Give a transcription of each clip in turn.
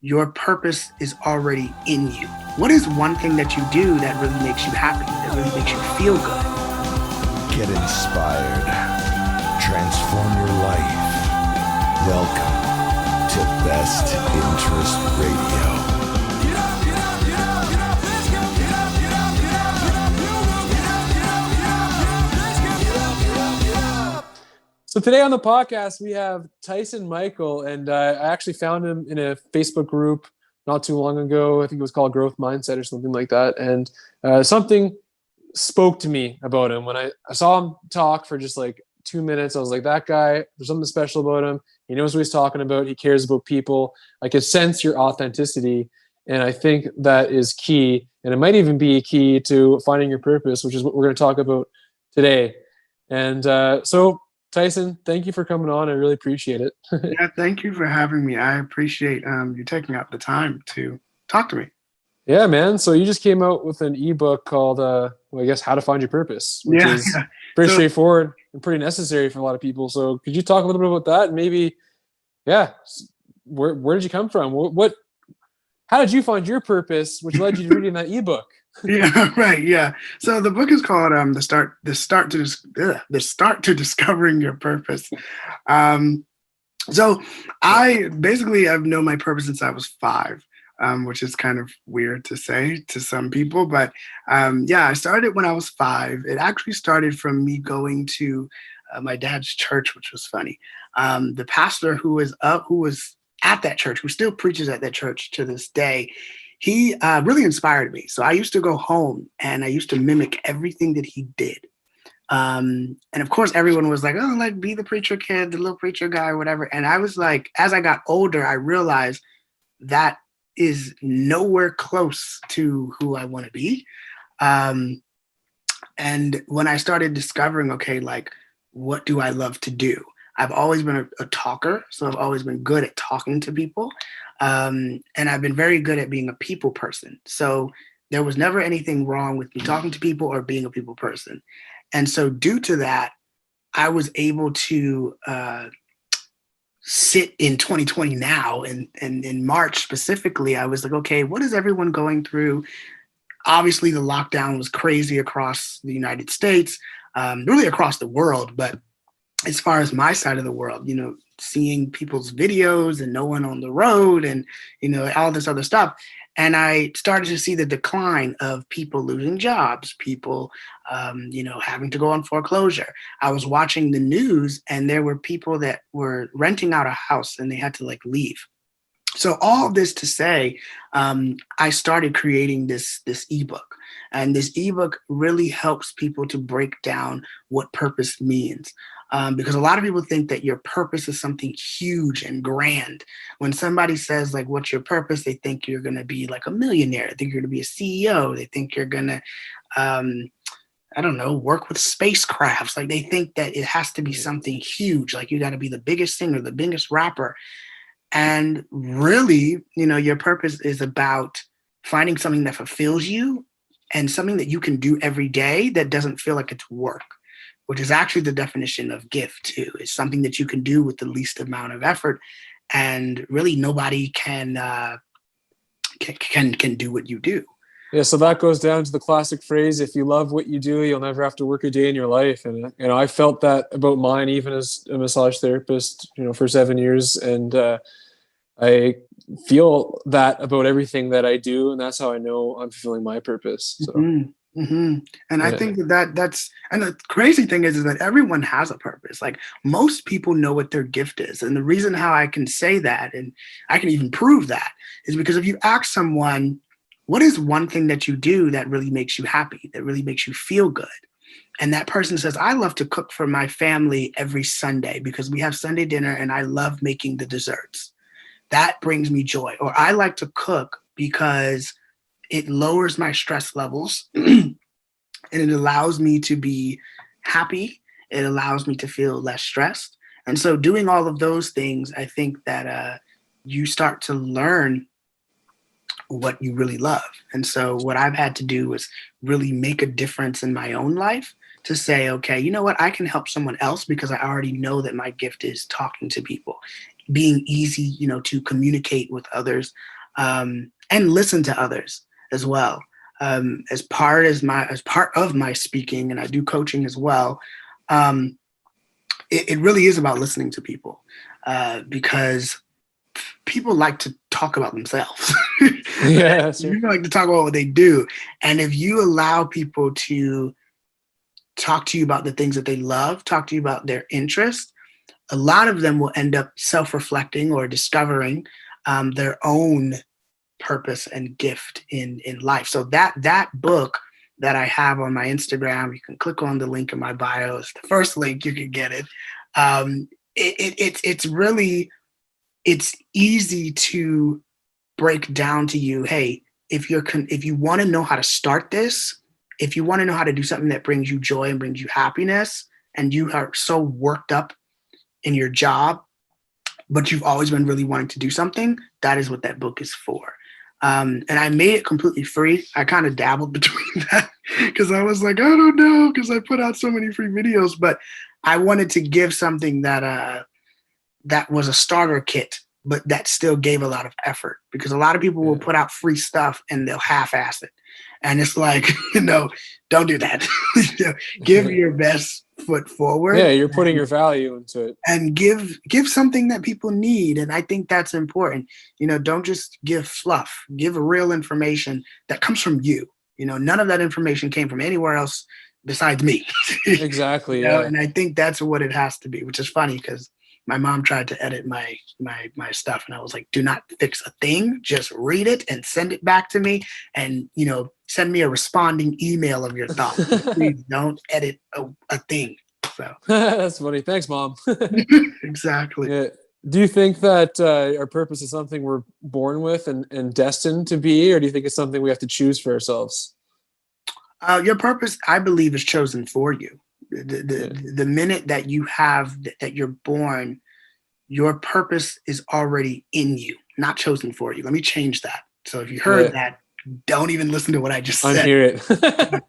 your purpose is already in you. What is one thing that you do that really makes you happy, that really makes you feel good? Get inspired. Transform your life. Welcome to Best Interest Radio. So today on the podcast, we have Tyson Michael, and I actually found him in a Facebook group not too long ago. I think it was called Growth Mindset or something like that. And something spoke to me about him. When I saw him talk for just like 2 minutes, I was like, that guy, there's something special about him. He knows what he's talking about. He cares about people. I could sense your authenticity. And I think that is key. And it might even be key to finding your purpose, which is what we're going to talk about today. And so Tyson, thank you for coming on. I really appreciate it. Yeah, thank you for having me. I appreciate you taking out the time to talk to me. Yeah, man. So you just came out with an ebook called, I guess, How to Find Your Purpose, which is pretty straightforward and pretty necessary for a lot of people. So could you talk a little bit about that? And maybe, where did you come from? How did you find your purpose, which led you to reading that ebook? Yeah, right. Yeah. So the book is called the start to discovering your purpose. So I basically have known my purpose since I was 5, which is kind of weird to say to some people, but I started when I was 5. It actually started from me going to my dad's church, which was funny. The pastor who was at that church, who still preaches at that church to this day, he really inspired me. So I used to go home and I used to mimic everything that he did. And of course, everyone was like, oh, like be the preacher kid, the little preacher guy, or whatever. And I was like, as I got older, I realized that is nowhere close to who I want to be. And when I started discovering, okay, like, what do I love to do? I've always been a talker, so I've always been good at talking to people. And I've been very good at being a people person. So there was never anything wrong with me talking to people or being a people person. And so due to that, I was able to sit in 2020 now. And in March specifically, I was like, okay, what is everyone going through? Obviously, the lockdown was crazy across the United States, really across the world. But as far as my side of the world, seeing people's videos and no one on the road and, all this other stuff. And I started to see the decline of people losing jobs, people, having to go on foreclosure. I was watching the news and there were people that were renting out a house and they had to leave. So all of this to say, I started creating this ebook, and this ebook really helps people to break down what purpose means. Because a lot of people think that your purpose is something huge and grand. When somebody says, like, what's your purpose? They think you're going to be like a millionaire. They think you're going to be a CEO. They think you're going to, work with spacecrafts. Like, they think that it has to be something huge. Like, you got to be the biggest singer, the biggest rapper. And really, your purpose is about finding something that fulfills you and something that you can do every day that doesn't feel like it's work, which is actually the definition of gift too. It's something that you can do with the least amount of effort, and really nobody can do what you do. Yeah, so that goes down to the classic phrase, if you love what you do, you'll never have to work a day in your life. And, I felt that about mine, even as a massage therapist, for 7 years. And I feel that about everything that I do. And that's how I know I'm fulfilling my purpose. So. Mm-hmm. Mm-hmm. And I think that's, and the crazy thing is that everyone has a purpose. Like, most people know what their gift is. And the reason how I can say that, and I can even prove that, is because if you ask someone, what is one thing that you do that really makes you happy, that really makes you feel good? And that person says, I love to cook for my family every Sunday because we have Sunday dinner and I love making the desserts. That brings me joy. Or I like to cook because it lowers my stress levels and it allows me to be happy. It allows me to feel less stressed. And so doing all of those things, I think that you start to learn what you really love. And so what I've had to do is really make a difference in my own life to say, okay, you know what, I can help someone else because I already know that my gift is talking to people. being easy, to communicate with others, and listen to others as well. As part of my speaking, and I do coaching as well. It really is about listening to people, because people like to talk about themselves. Yeah, sure. People like to talk about what they do. And if you allow people to talk to you about the things that they love, talk to you about their interests, a lot of them will end up self-reflecting or discovering their own purpose and gift in life. So that book that I have on my Instagram, you can click on the link in my bio. It's the first link, you can get it. It's really, it's easy to break down to you, hey, if you want to know how to start this, if you want to know how to do something that brings you joy and brings you happiness, and you are so worked up in your job, but you've always been really wanting to do something, that is what that book is for. And I made it completely free. I kind of dabbled between that because I was like, I don't know, because I put out so many free videos, but I wanted to give something that was a starter kit, but that still gave a lot of effort, because a lot of people will put out free stuff and they'll half-ass it. And it's like, don't do that. Give your best foot forward. Yeah, you're putting your value into it. And give something that people need. And I think that's important. Don't just give fluff. Give real information that comes from you. None of that information came from anywhere else besides me. Exactly. Yeah. And I think that's what it has to be, which is funny because my mom tried to edit my stuff, and I was like, do not fix a thing. Just read it and send it back to me, and send me a responding email of your thoughts. Please don't edit a thing. So That's funny. Thanks, Mom. exactly. Yeah. Do you think that our purpose is something we're born with and destined to be, or do you think it's something we have to choose for ourselves? Your purpose, I believe, is chosen for you. The minute that that you're born, your purpose is already in you, not chosen for you. Let me change that. So if you heard that, don't even listen to what I just said. Unhear it.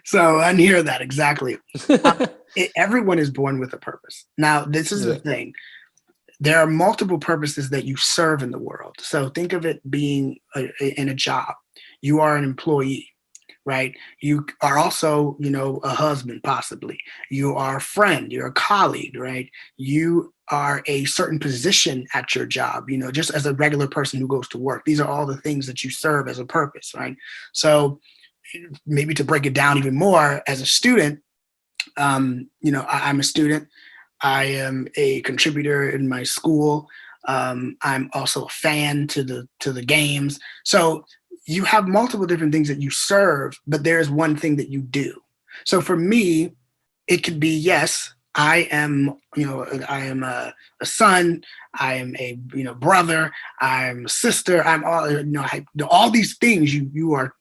So unhear that, exactly. Everyone is born with a purpose. Now, this is the thing. There are multiple purposes that you serve in the world. So think of it being in a job. You are an employee, right? You are also, a husband, possibly. You are a friend. You're a colleague, right? You are a certain position at your job, just as a regular person who goes to work. These are all the things that you serve as a purpose, right? So maybe to break it down even more, as a student, I'm a student. I am a contributor in my school. I'm also a fan to the games. So you have multiple different things that you serve, but there's one thing that you do. So for me, it could be, yes, I am a son. I am a brother. I'm a sister. I'm all these things you are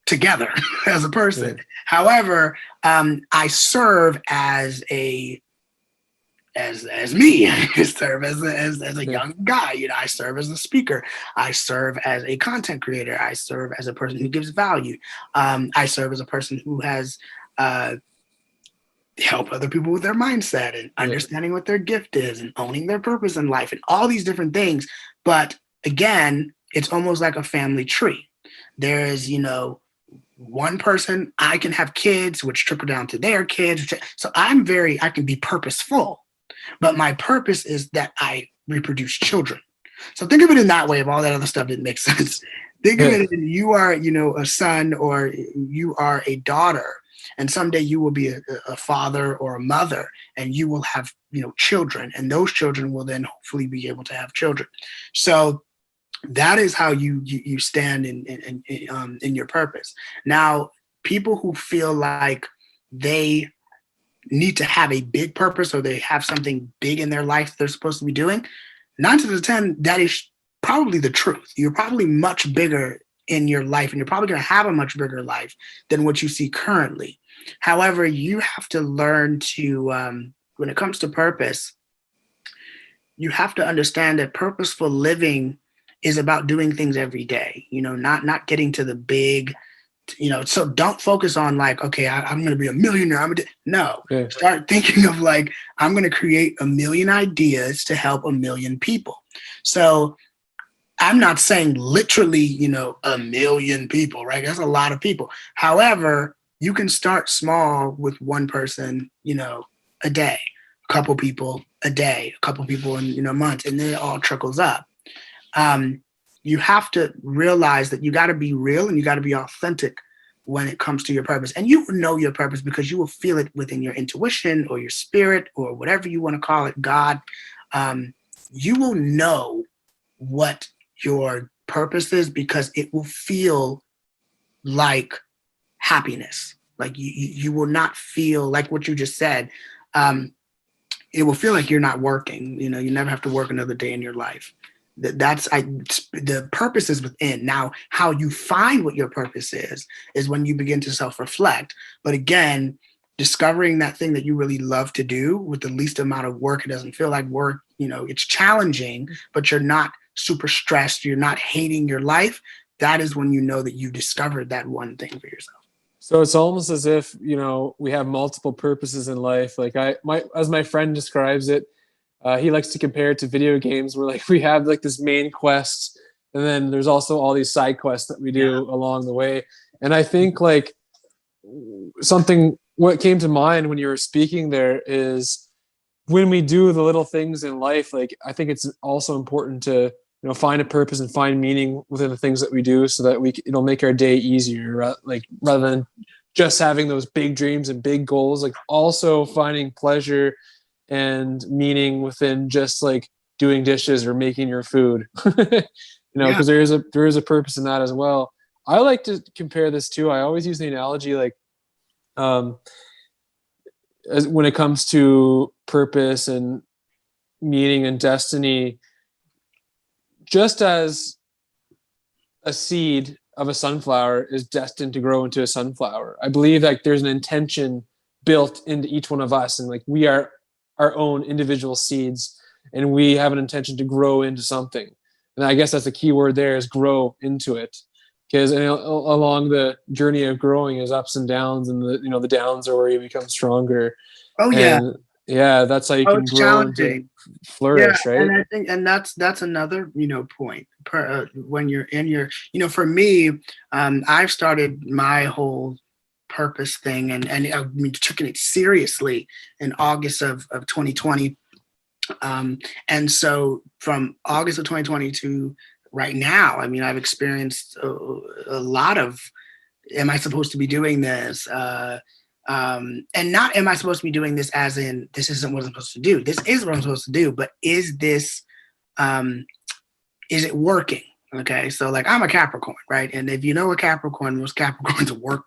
together as a person. Yeah. However, I serve as me. I serve as a young guy. I serve as a speaker. I serve as a content creator. I serve as a person who gives value. I serve as a person who has help other people with their mindset and understanding what their gift is and owning their purpose in life and all these different things. But again, it's almost like a family tree. There is, one person, I can have kids, which trickle down to their kids. So I can be purposeful, but my purpose is that I reproduce children. So think of it in that way. Of all that other stuff that makes sense. Think of it, you are, a son, or you are a daughter, and someday you will be a father or a mother, and you will have, children, and those children will then hopefully be able to have children. So that is how you stand in your purpose. Now, people who feel like they need to have a big purpose, or they have something big in their life they're supposed to be doing, 9 to the 10, that is probably the truth. You're probably much bigger in your life, and you're probably going to have a much bigger life than what you see currently. However, you have to learn to, when it comes to purpose, you have to understand that purposeful living is about doing things every day, not getting to the big so don't focus on like, okay, I'm going to be a millionaire. No, Yeah. start thinking of like, I'm going to create a million ideas to help a million people. So I'm not saying literally, a million people, right? That's a lot of people. However, you can start small with one person, a day, a couple people a day, a couple people in, months, and then it all trickles up. You have to realize that you got to be real and you got to be authentic when it comes to your purpose. And you will know your purpose because you will feel it within your intuition or your spirit or whatever you want to call it, God. You will know what your purpose is because it will feel like happiness. Like you will not feel like what you just said. It will feel like you're not working. You never have to work another day in your life. The purpose is within. Now, how you find what your purpose is when you begin to self-reflect. But again, discovering that thing that you really love to do with the least amount of work. It doesn't feel like work. It's challenging, but you're not super stressed. You're not hating your life. That is when you know that you discovered that one thing for yourself. So it's almost as if, we have multiple purposes in life. Like as my friend describes it, he likes to compare it to video games where like we have like this main quest and then there's also all these side quests that we do along the way. And I think like what came to mind when you were speaking there is when we do the little things in life, like I think it's also important to, find a purpose and find meaning within the things that we do so that it'll make our day easier, like rather than just having those big dreams and big goals, like also finding pleasure and meaning within just like doing dishes or making your food, because there is a purpose in that as well. I like to compare this too. I always use the analogy like, as when it comes to purpose and meaning and destiny, just as a seed of a sunflower is destined to grow into a sunflower, I believe that there's an intention built into each one of us, and like we are our own individual seeds and we have an intention to grow into something. And I guess that's the key word there is grow into it, because along the journey of growing is ups and downs, and the downs are where you become stronger. Oh yeah. And yeah, that's how you can It's grow and flourish, right? And I think, and that's another, point when you're in your, for me, I've started my whole purpose thing and I mean, taking it seriously in August of 2020. And so from August of 2020 to right now, I mean, I've experienced a lot of, am I supposed to be doing this? And not am I supposed to be doing this as in this isn't what I'm supposed to do. This is what I'm supposed to do, but is this, is it working? Okay, so like I'm a Capricorn, right? And if you know a Capricorn, most Capricorns work,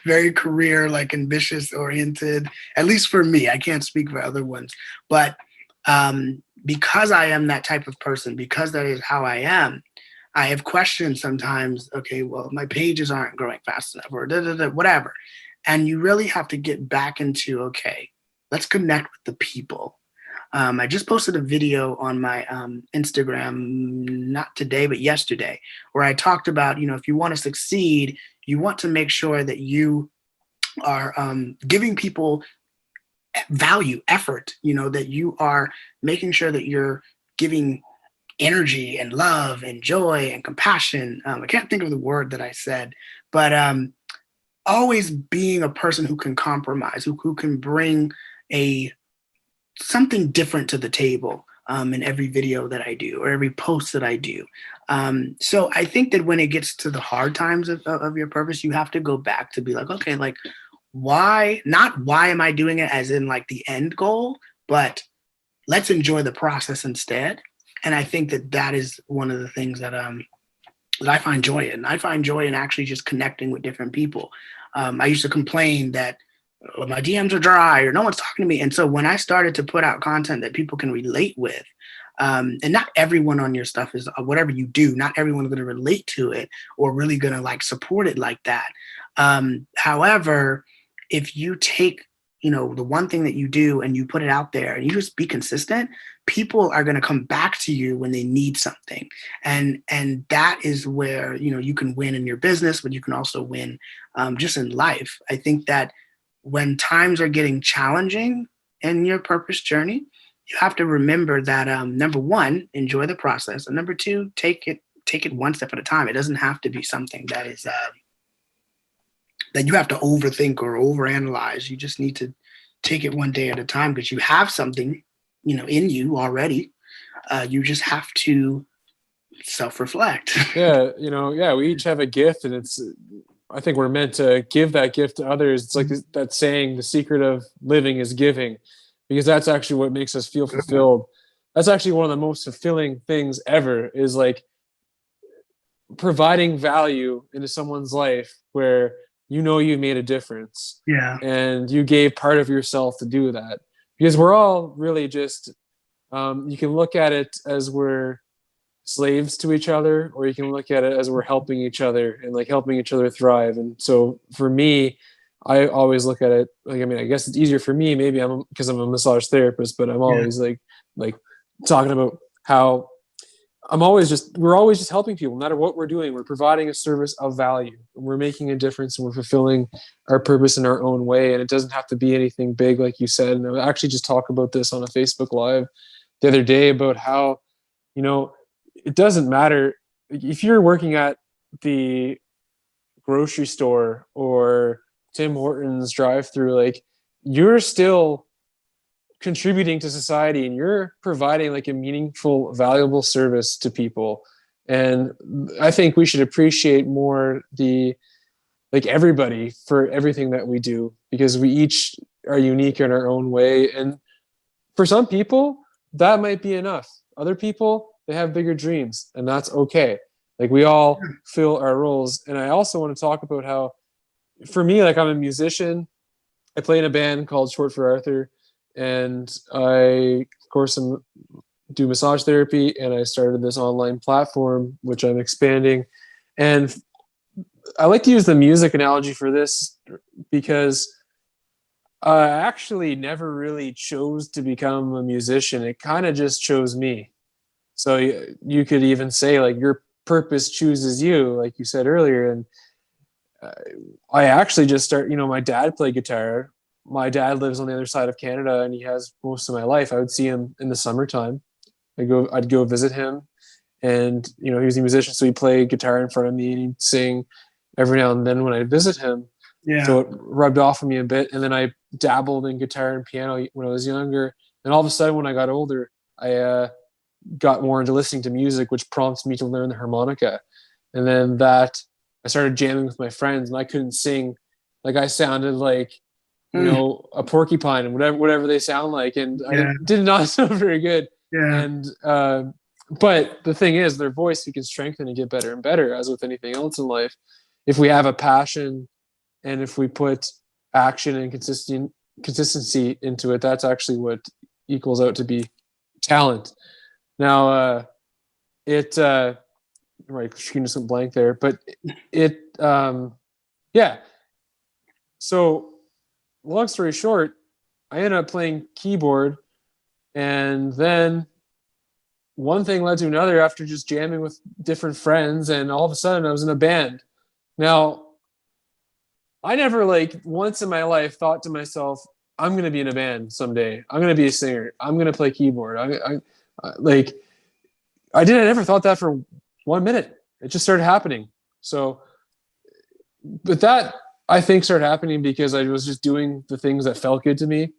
very career, like ambitious oriented, at least for me. I can't speak for other ones, but because I am that type of person, because that is how I am, I have questions sometimes. Okay, well, my pages aren't growing fast enough or whatever. And you really have to get back into, okay, let's connect with the people. I just posted a video on my Instagram, not today, but yesterday, where I talked about, if you want to succeed, you want to make sure that you are giving people value, effort, that you are making sure that you're giving energy and love and joy and compassion. I can't think of the word that I said, but always being a person who can compromise, who can bring something different to the table in every video that I do or every post that I do. So I think that when it gets to the hard times of your purpose, you have to go back to be like, okay, like not why am I doing it as in like the end goal, but let's enjoy the process instead. And I think that is one of the things that I find joy in. I find joy in actually just connecting with different people. I used to complain that my DMs are dry or no one's talking to me. And so when I started to put out content that people can relate with, and not everyone on your stuff is whatever you do, not everyone's going to relate to it or really going to like support it like that. However, if you take the one thing that you do and you put it out there and you just be consistent, people are going to come back to you when they need something. And that is where, you can win in your business, but you can also win just in life. I think that when times are getting challenging in your purpose journey, you have to remember that number one, enjoy the process. And number two, take it one step at a time. It doesn't have to be something that is that you have to overthink or overanalyze. You just need to take it one day at a time because you have something, in you already. You just have to self-reflect. Yeah, we each have a gift, and I think we're meant to give that gift to others. It's like that saying, the secret of living is giving, because that's actually what makes us feel fulfilled. That's actually one of the most fulfilling things ever, is like providing value into someone's life where you made a difference. Yeah. And you gave part of yourself to do that. Because we're all really just, you can look at it as we're slaves to each other, or you can look at it as we're helping each other and like helping each other thrive. And so for me, I always look at it like, I guess it's easier for me, maybe because I'm a massage therapist, but I'm always like talking about how we're always just helping people. No matter what we're doing, we're providing a service of value. We're making a difference, and we're fulfilling our purpose in our own way. And it doesn't have to be anything big, like you said. And I actually just talked about this on a Facebook Live the other day about how, it doesn't matter if you're working at the grocery store or Tim Hortons drive-through, like you're still contributing to society, and you're providing like a meaningful, valuable service to people. And I think we should appreciate more everybody for everything that we do, because we each are unique in our own way. And for some people, that might be enough. Other people, they have bigger dreams, and that's okay. Like we all fill our roles. And I also want to talk about how, for me, like I'm a musician. I play in a band called Short for Arthur. And I, of course, do massage therapy, and I started this online platform, which I'm expanding. And I like to use the music analogy for this because I actually never really chose to become a musician. It kind of just chose me. So you could even say like your purpose chooses you, like you said earlier. And I actually just my dad played guitar. My dad lives on the other side of Canada, and he has most of my life. I would see him in the summertime. I'd go visit him, and he was a musician, so he'd play guitar in front of me and he'd sing every now and then when I'd visit him. Yeah. So it rubbed off on me a bit. And then I dabbled in guitar and piano when I was younger. And all of a sudden, when I got older, I got more into listening to music, which prompted me to learn the harmonica. And then I started jamming with my friends, and I couldn't sing. Like I sounded like a porcupine and whatever they sound like. And I did not sound very good. Yeah. And, but the thing is, their voice, we can strengthen and get better and better, as with anything else in life. If we have a passion and if we put action and consistency into it, that's actually what equals out to be talent. Now, right, screen just went blank there, but yeah. So long story short, I ended up playing keyboard, and then one thing led to another after just jamming with different friends, and all of a sudden I was in a band. Now, I never once in my life thought to myself, I'm going to be in a band someday. I'm going to be a singer. I'm going to play keyboard. I never thought that for 1 minute. It just started happening. So, but that I think started happening because I was just doing the things that felt good to me,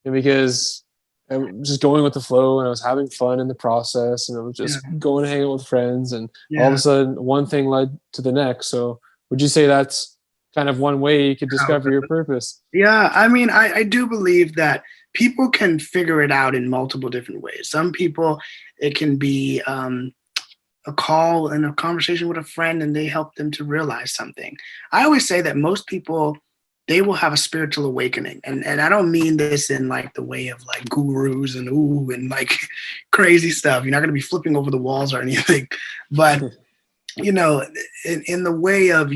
and because I was just going with the flow, and I was having fun in the process, and I was just going to hang out with friends, and all of a sudden one thing led to the next. So would you say that's kind of one way you could discover your purpose? Yeah, I mean, I do believe that people can figure it out in multiple different ways. Some people, it can be a call and a conversation with a friend, and they help them to realize something. I always say that most people, they will have a spiritual awakening. And I don't mean this in the way of gurus and crazy stuff. You're not going to be flipping over the walls or anything. But you know, in the way of,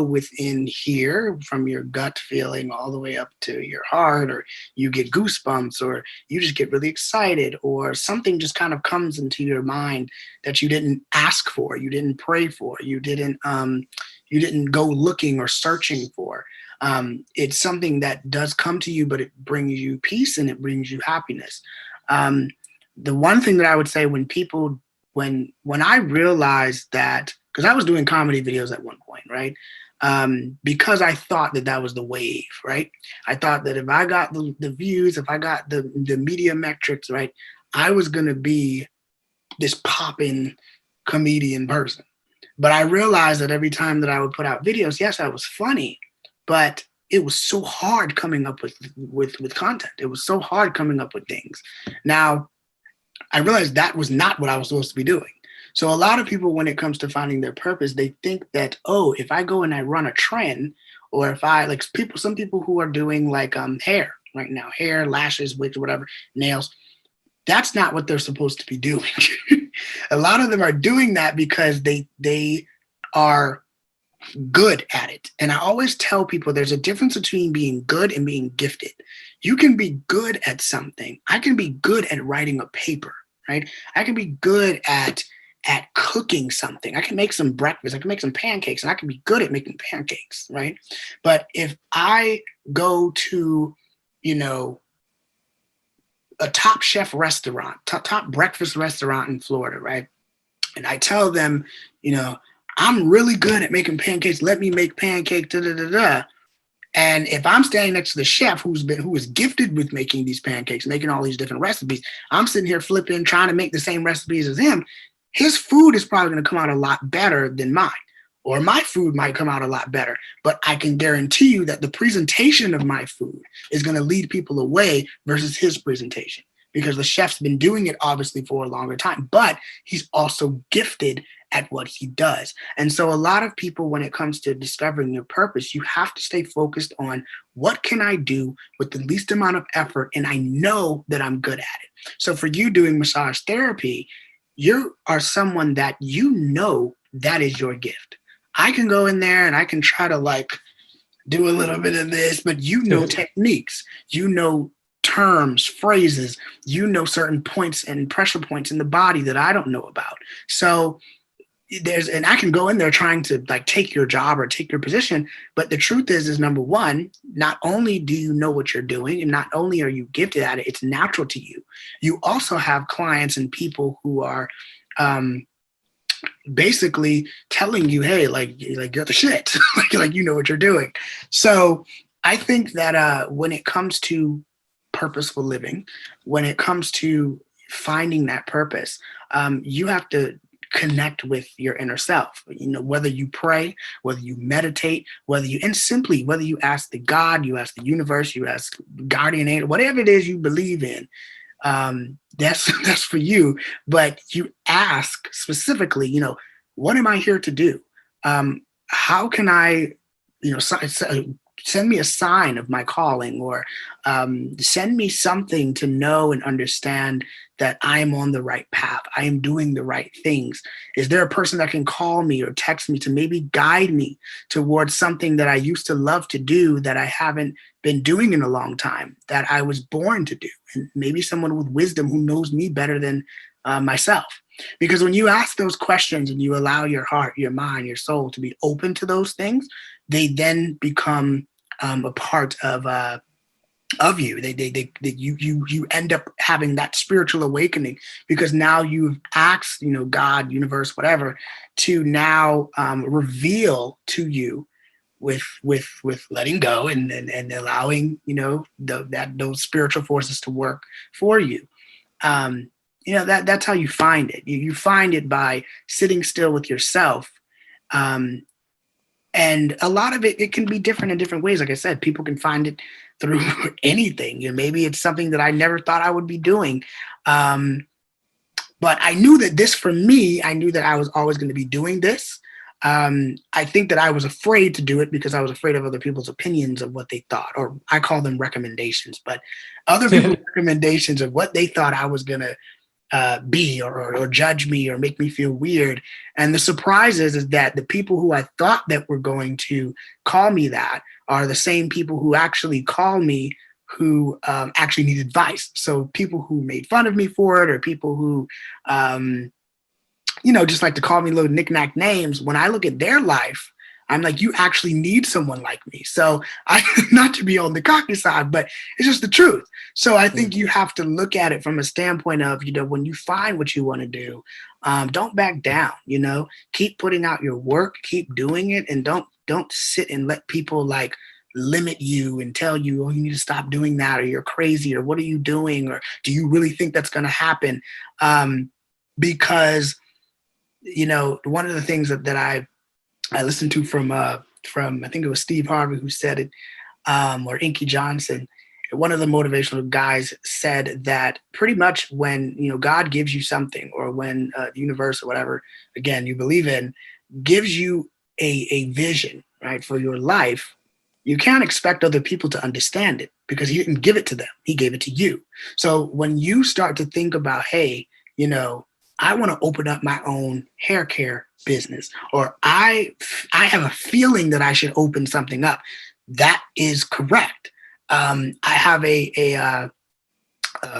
within here, from your gut feeling all the way up to your heart, or you get goosebumps, or you just get really excited, or something just kind of comes into your mind that you didn't ask for, you didn't pray for, you didn't go looking or searching for. It's something that does come to you, but it brings you peace and it brings you happiness. Um, the one thing that I would say, when I realized that, because I was doing comedy videos at one point, right? Because I thought that was the wave, right? I thought that if I got the views, if I got the media metrics, right, I was going to be this popping comedian person. But I realized that every time that I would put out videos, yes, I was funny, but it was so hard coming up with content. It was so hard coming up with things. Now, I realized that was not what I was supposed to be doing. So a lot of people, when it comes to finding their purpose, they think that, oh, if I go and I run a trend, or if I some people who are doing like hair right now, hair, lashes, wigs, whatever, nails, that's not what they're supposed to be doing. A lot of them are doing that because they are good at it. And I always tell people there's a difference between being good and being gifted. You can be good at something. I can be good at writing a paper, right? I can be good at cooking something. I can make some breakfast. I can make some pancakes, and I can be good at making pancakes, right? But if I go to, a top chef restaurant, top breakfast restaurant in Florida, right? And I tell them, I'm really good at making pancakes. Let me make pancakes, da da da da. And if I'm standing next to the chef who is gifted with making these pancakes, making all these different recipes, I'm sitting here flipping, trying to make the same recipes as him. His food is probably going to come out a lot better than mine, or my food might come out a lot better. But I can guarantee you that the presentation of my food is going to lead people away versus his presentation, because the chef's been doing it obviously for a longer time, but he's also gifted at what he does. And so a lot of people, when it comes to discovering your purpose, you have to stay focused on, what can I do with the least amount of effort? And I know that I'm good at it. So for you doing massage therapy, you are someone that that is your gift. I can go in there and I can try to do a little bit of this, but techniques, terms, phrases, certain points and pressure points in the body that I don't know about. So and I can go in there trying to take your job or take your position. But the truth is number one, not only do you know what you're doing, and not only are you gifted at it, it's natural to you. You also have clients and people who are basically telling you, hey, you're the shit, you know what you're doing. So I think that when it comes to purposeful living, when it comes to finding that purpose, you have to connect with your inner self. Whether you pray, whether you meditate, whether you ask the God, you ask the universe, you ask guardian angel, whatever it is you believe in, that's for you. But you ask specifically, what am I here to do? How can I, send me a sign of my calling, or send me something to know and understand that I am on the right path. I am doing the right things. Is there a person that can call me or text me to maybe guide me towards something that I used to love to do that I haven't been doing in a long time, that I was born to do? And maybe someone with wisdom who knows me better than myself. Because when you ask those questions and you allow your heart, your mind, your soul to be open to those things, they then become a part of you. You end up having that spiritual awakening, because now you've asked, God, universe, whatever, to now reveal to you with letting go and allowing those spiritual forces to work for you. That's how you find it. You find it by sitting still with yourself. And a lot of it can be different in different ways. Like I said, people can find it through anything. Maybe it's something that I never thought I would be doing. But I knew that for me, I knew that I was always going to be doing this. I think that I was afraid to do it because I was afraid of other people's opinions of what they thought, or I call them recommendations, but other people's recommendations of what they thought I was going to be or judge me or make me feel weird. And the surprise is that the people who I thought that were going to call me that are the same people who actually call me who actually need advice. So people who made fun of me for it, or people who, just like to call me little knick-knack names, when I look at their life, I'm like, you actually need someone like me. So not to be on the cocky side, but it's just the truth. So I think you have to look at it from a standpoint of, when you find what you want to do, don't back down, keep putting out your work, keep doing it. And don't sit and let people like limit you and tell you, oh, you need to stop doing that, or you're crazy, or what are you doing? Or do you really think that's going to happen? Because, one of the things that I listened to from I think it was Steve Harvey who said it, or Inky Johnson. One of the motivational guys said that pretty much when God gives you something, or when the universe or whatever, again, you believe in, gives you a vision, right, for your life, you can't expect other people to understand it, because he didn't give it to them. He gave it to you. So when you start to think about, hey, I want to open up my own hair care business, or I have a feeling that I should open something up, that is correct. I have a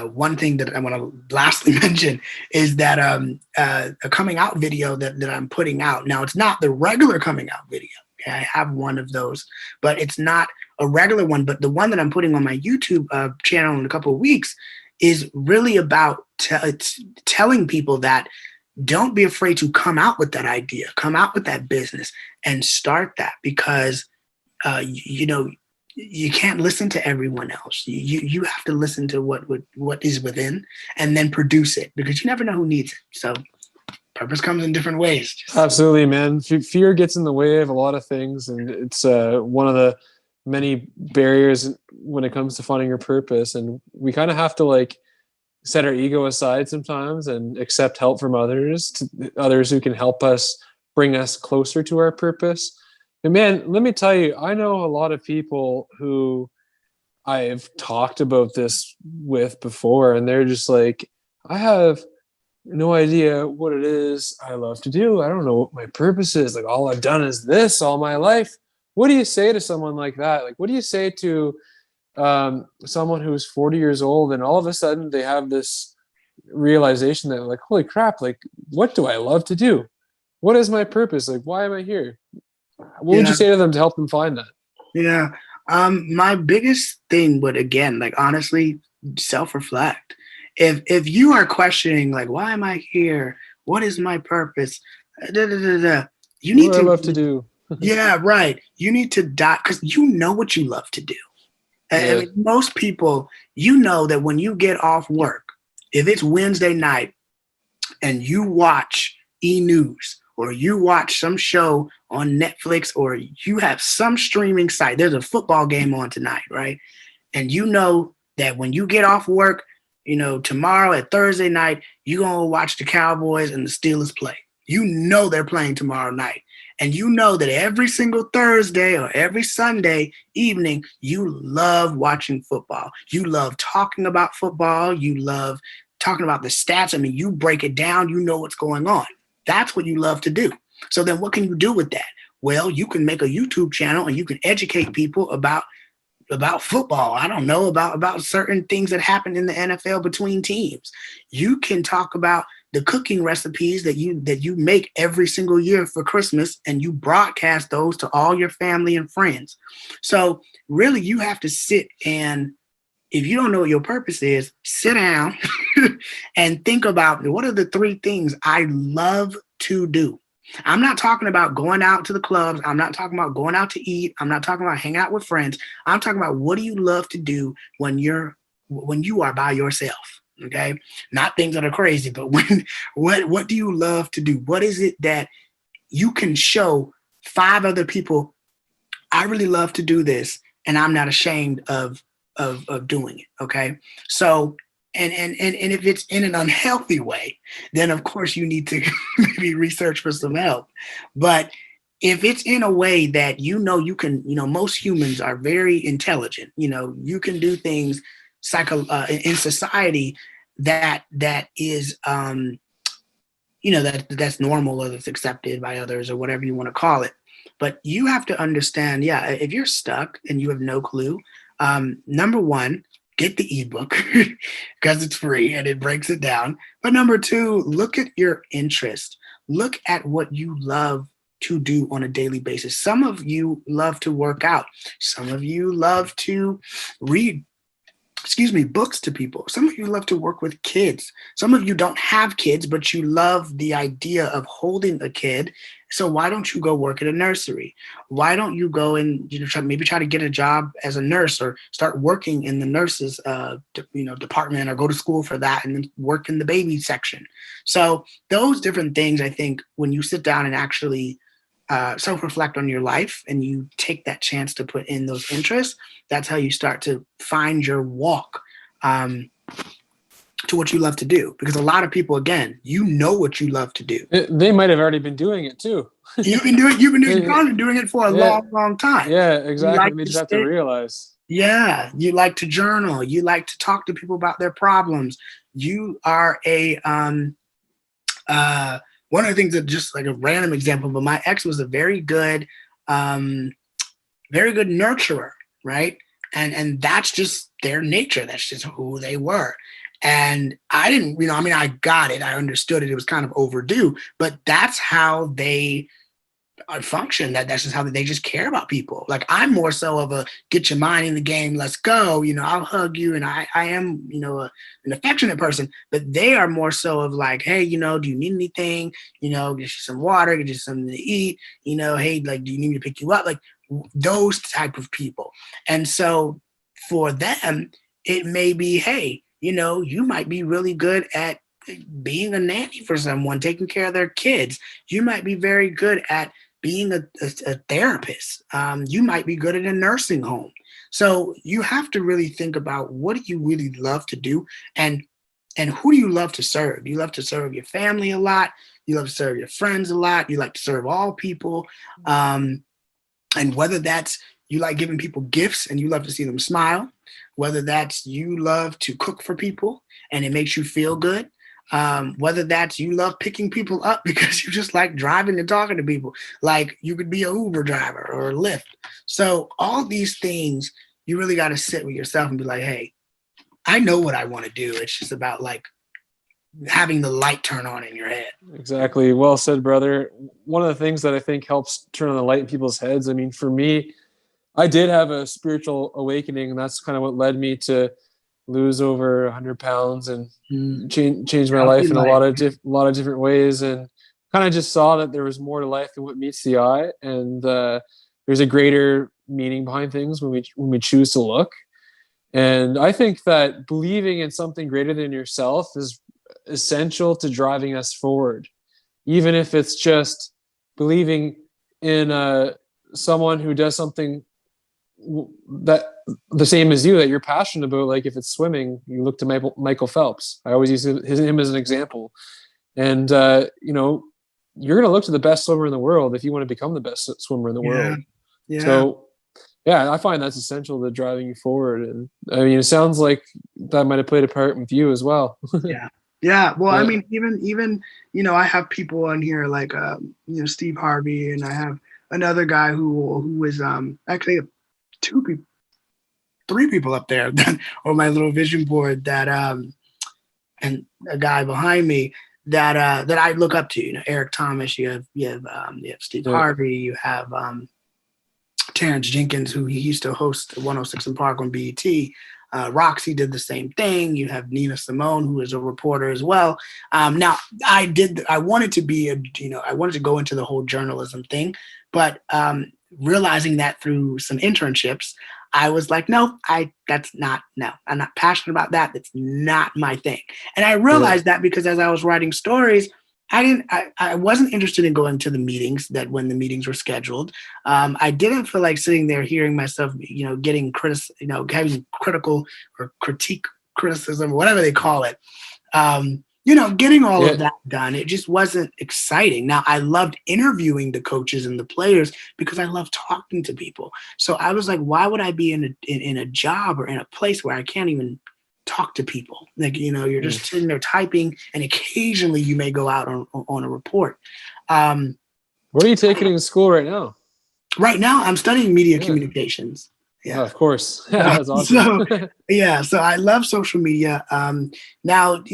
one thing that I want to lastly mention is that a coming out video that I'm putting out. Now, it's not the regular coming out video. Okay? I have one of those, but it's not a regular one. But the one that I'm putting on my YouTube channel in a couple of weeks is really about telling people that don't be afraid to come out with that idea, come out with that business, and start that, because you can't listen to everyone else. You have to listen to what is within, and then produce it, because you never know who needs it. So purpose comes in different ways. Absolutely, man. Fear gets in the way of a lot of things, and it's one of the many barriers when it comes to finding your purpose. And we kind of have to like set our ego aside sometimes and accept help from others who can help us bring us closer to our purpose. And man, let me tell you, I know a lot of people who I've talked about this with before, and they're just like, I have no idea what it is I love to do. I don't know what my purpose is. Like, all I've done is this all my life. What do you say to someone like that? Like, what do you say to someone who's 40 years old and all of a sudden they have this realization that, like, holy crap, like, what do I love to do? What is my purpose? Like, why am I here? What would you say to them to help them find that? Yeah. My biggest thing would, again, like, honestly, self-reflect. If you are questioning, like, why am I here? What is my purpose? You need what do I love to do? Yeah, right. You need to die, because you know what you love to do. Yeah. I mean, most people, that when you get off work, if it's Wednesday night and you watch E! News, or you watch some show on Netflix, or you have some streaming site, there's a football game on tonight, right? And you know that when you get off work, tomorrow at Thursday night, you're going to watch the Cowboys and the Steelers play. You know they're playing tomorrow night. And you know that every single Thursday or every Sunday evening, you love watching football. You love talking about football. You love talking about the stats. I mean, you break it down. You know what's going on. That's what you love to do. So then what can you do with that? Well, you can make a YouTube channel and you can educate people about football. I don't know, about certain things that happen in the NFL between teams. You can talk about the cooking recipes that you make every single year for Christmas, and you broadcast those to all your family and friends. So really, you have to sit, and if you don't know what your purpose is, sit down and think about, what are the 3 things I love to do? I'm not talking about going out to the clubs. I'm not talking about going out to eat. I'm not talking about hanging out with friends. I'm talking about, what do you love to do when you are by yourself? Okay, not things that are crazy, but what do you love to do? What is it that you can show 5 other people? I really love to do this, and I'm not ashamed of doing it. Okay, so. And if it's in an unhealthy way, then of course you need to maybe research for some help. But if it's in a way that you can, most humans are very intelligent. You can do things in society that is that's normal or that's accepted by others or whatever you want to call it. But you have to understand, yeah, if you're stuck and you have no clue, number one, get the ebook because it's free and it breaks it down. But number two, look at your interest. Look at what you love to do on a daily basis. Some of you love to work out. Some of you love to read books to people. Some of you love to work with kids. Some of you don't have kids, but you love the idea of holding a kid. So why don't you go work at a nursery? Why don't you go and maybe try to get a job as a nurse or start working in the nurses department or go to school for that and then work in the baby section. So those different things, I think, when you sit down and actually self-reflect on your life and you take that chance to put in those interests, that's how you start to find your walk to what you love to do. Because a lot of people, again, what you love to do. They might have already been doing it too. You've been doing it for a long time. Yeah, exactly. They just have to realize. Yeah, you like to journal. You like to talk to people about their problems. You are a one of the things that, just like a random example, but my ex was a very good nurturer, right? And that's just their nature. That's just who they were. And I didn't, I got it. I understood it. It was kind of overdue, but that's how they function. That's just how they just care about people. Like, I'm more so of a get your mind in the game, let's go. I'll hug you, and I am an affectionate person. But they are more so of like, hey, do you need anything? Get you some water, get you something to eat. Hey, like, do you need me to pick you up? Like, those type of people. And so for them, it may be, hey, you might be really good at being a nanny for someone, taking care of their kids. You might be very good at being a therapist. You might be good at a nursing home. So you have to really think about, what do you really love to do, and who do you love to serve? You love to serve your family a lot. You love to serve your friends a lot. You like to serve all people. And whether that's you like giving people gifts and you love to see them smile, whether that's you love to cook for people and it makes you feel good, whether that's you love picking people up because you just like driving and talking to people, like you could be an Uber driver or a Lyft. So all these things, you really got to sit with yourself and be like, hey, I know what I want to do. It's just about like having the light turn on in your head. Exactly. Well said, brother. One of the things that I think helps turn on the light in people's heads, for me, I did have a spiritual awakening, and that's kind of what led me to lose over 100 pounds and change my life in a lot of different ways, and kind of just saw that there was more to life than what meets the eye, and there's a greater meaning behind things when we choose to look. And I think that believing in something greater than yourself is essential to driving us forward, even if it's just believing in someone who does something that the same as you that you're passionate about. Like if it's swimming, you look to Michael Phelps. I always use him as an example. And you're going to look to the best swimmer in the world if you want to become the best swimmer in the world. Yeah. So yeah, I find that's essential to driving you forward. And it sounds like that might have played a part with you as well. Yeah. Well, even I have people on here like Steve Harvey, and I have another guy who is actually three people up there on my little vision board that and a guy behind me that I look up to. Eric Thomas. You have Steve Harvey. You have Terrence Jenkins, who he used to host 106 in Park on BET. Roxy did the same thing. You have Nina Simone, who is a reporter as well. Now, I wanted to go into the whole journalism thing, but realizing that through some internships, I was like, no, I'm not passionate about that. That's not my thing. And I realized that because as I was writing stories, I wasn't interested in going to the meetings when the meetings were scheduled. I didn't feel like sitting there hearing myself, getting having critical or criticism, whatever they call it. Getting all of that done. It just wasn't exciting. Now, I loved interviewing the coaches and the players because I love talking to people. So I was like, why would I be in a job or in a place where I can't even talk to people. Like, you're Mm. just sitting there typing, and occasionally you may go out on a report. What are you taking in school right now? Right now, I'm studying media Yeah. communications. Oh, Yeah. of course. Yeah, that's awesome. So, yeah, so I love social media. Now,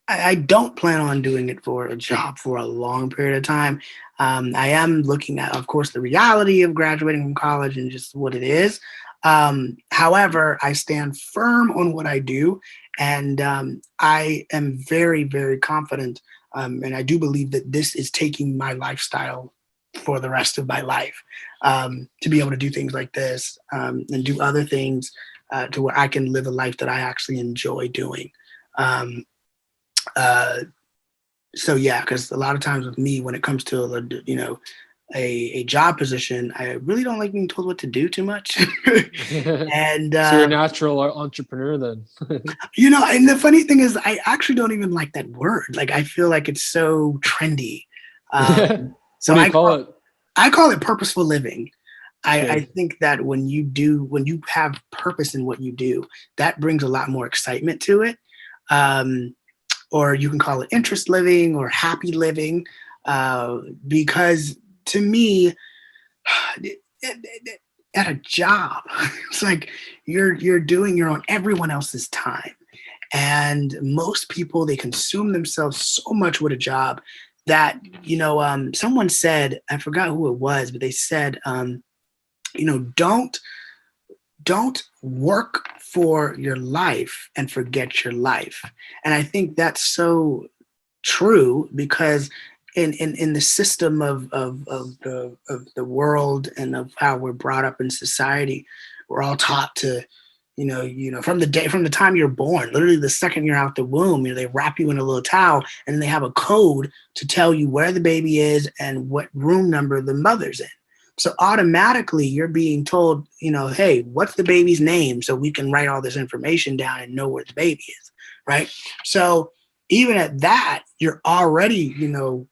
I don't plan on doing it for a job for a long period of time. I am looking at, of course, the reality of graduating from college and just what it is. However, I stand firm on what I do, and I am very, very confident. And I do believe that this is taking my lifestyle for the rest of my life, to be able to do things like this, and do other things, to where I can live a life that I actually enjoy doing. Um, uh, so yeah, because a lot of times with me, when it comes to a job position, I really don't like being told what to do too much. And So you're a natural entrepreneur then. and the funny thing is, I actually don't even like that word. Like, I feel like it's so trendy. What So do you call it? I call it purposeful living. I Okay. think that when you have purpose in what you do, that brings a lot more excitement to it. Um, or you can call it interest living or happy living, because to me, at a job, it's like you're on everyone else's time, and most people, they consume themselves so much with a job that, someone said, I forgot who it was, but they said, don't work for your life and forget your life. And I think that's so true, because in the system of the world, and of how we're brought up in society, we're all taught to, from the time you're born, literally the second you're out the womb, they wrap you in a little towel, and then they have a code to tell you where the baby is and what room number the mother's in. So automatically you're being told, hey, what's the baby's name, so we can write all this information down and know where the baby is, right? So even at that, you're already,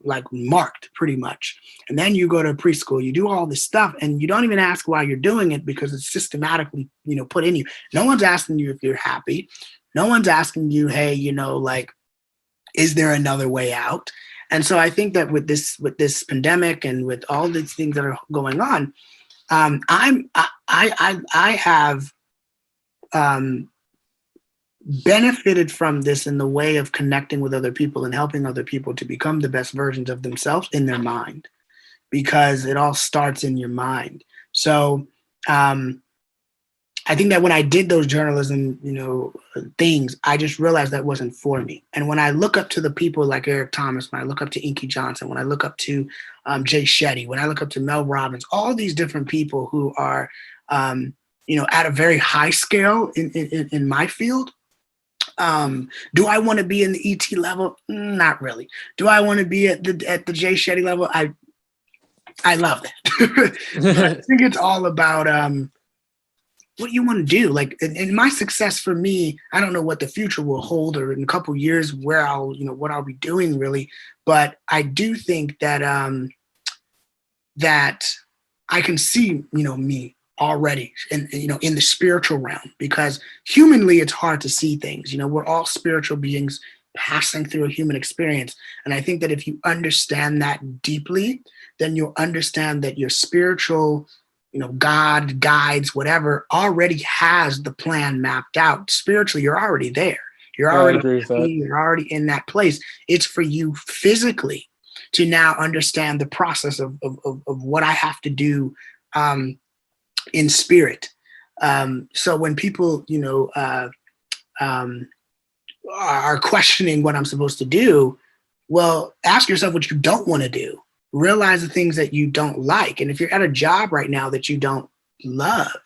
like, marked pretty much. And then you go to preschool, you do all this stuff, and you don't even ask why you're doing it, because it's systematically, put in you. No one's asking you if you're happy. No one's asking you, hey, like, is there another way out? And so I think that with this pandemic, and with all these things that are going on, I have benefited from this in the way of connecting with other people and helping other people to become the best versions of themselves in their mind, because it all starts in your mind. So I think that when I did those journalism, things, I just realized that wasn't for me. And when I look up to the people like Eric Thomas, when I look up to Inky Johnson, when I look up to Jay Shetty, when I look up to Mel Robbins, all these different people who are, at a very high scale in my field. Do I want to be in the ET level? Not really. Do I want to be at the Jay Shetty level? I love that. But I think it's all about what you want to do. Like, in my success, for me, I don't know what the future will hold, or in a couple of years where what I'll be doing really. But I do think that that I can see, me already in the spiritual realm, because humanly it's hard to see things. We're all spiritual beings passing through a human experience. And I think that if you understand that deeply, then you'll understand that your spiritual, God, guides, whatever, already has the plan mapped out. Spiritually, you're already there. You're I already agree with happy, that. you're already in that place. It's for you physically to now understand the process of what I have to do in spirit. So when people, are questioning what I'm supposed to do, well, ask yourself what you don't want to do. Realize the things that you don't like. And if you're at a job right now that you don't love,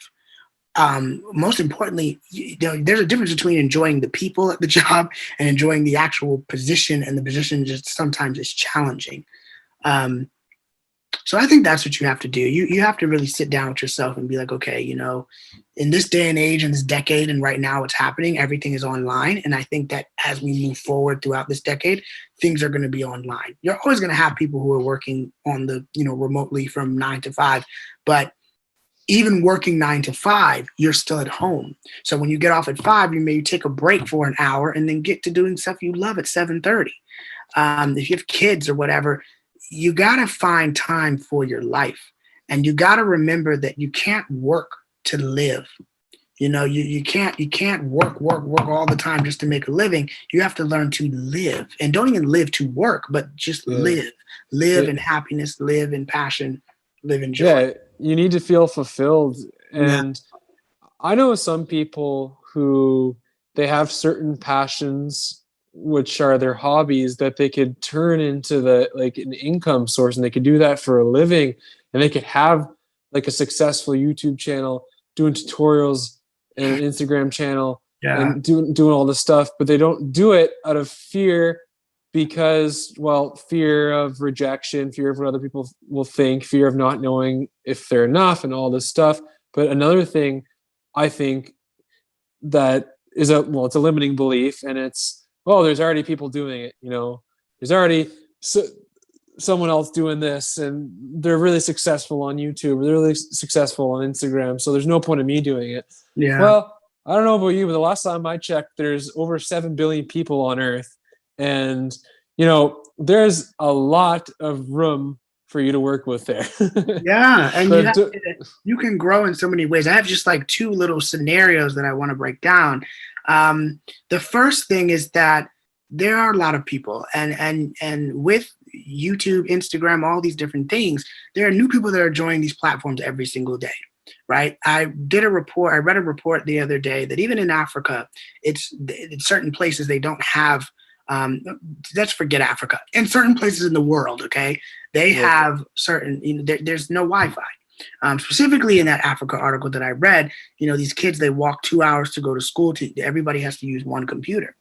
most importantly, there's a difference between enjoying the people at the job and enjoying the actual position, and the position just sometimes is challenging. So I think that's what you have to do. You have to really sit down with yourself and be like, okay, in this day and age, in this decade, and right now what's happening, everything is online. And I think that as we move forward throughout this decade, things are going to be online. You're always going to have people who are working on the, remotely from 9 to 5, but even working 9 to 5, you're still at home. So when you get off at 5, you may take a break for an hour and then get to doing stuff you love at 7:30. If you have kids or whatever, you got to find time for your life. And you got to remember that you can't work to live. You can't work all the time just to make a living. You have to learn to live, and don't even live to work, but just Yeah. live in happiness, live in passion, live in joy. Yeah, you need to feel fulfilled. Yeah. And I know some people who they have certain passions which are their hobbies that they could turn into like an income source, and they could do that for a living, and they could have like a successful YouTube channel doing tutorials and an Instagram channel Yeah. and doing all this stuff, but they don't do it out of fear because, well, fear of rejection, fear of what other people will think, fear of not knowing if they're enough and all this stuff. But another thing I think that is it's a limiting belief, and it's, oh, there's already people doing it. There's already someone else doing this, and they're really successful on YouTube, or they're really successful on Instagram, so there's no point of me doing it. Yeah. Well, I don't know about you, but the last time I checked, there's over 7 billion people on Earth, and there's a lot of room for you to work with there. Yeah. And But you can grow in so many ways. I have just like two little scenarios that I want to break down. The first thing is that there are a lot of people, and with YouTube, Instagram, all these different things, there are new people that are joining these platforms every single day, right? I read a report the other day that even in Africa, it's in certain places they don't have, let's forget Africa. In certain places in the world, okay, they have certain, there's no Wi-Fi. Specifically in that Africa article that I read, these kids, they walk 2 hours to go to school. Everybody has to use one computer.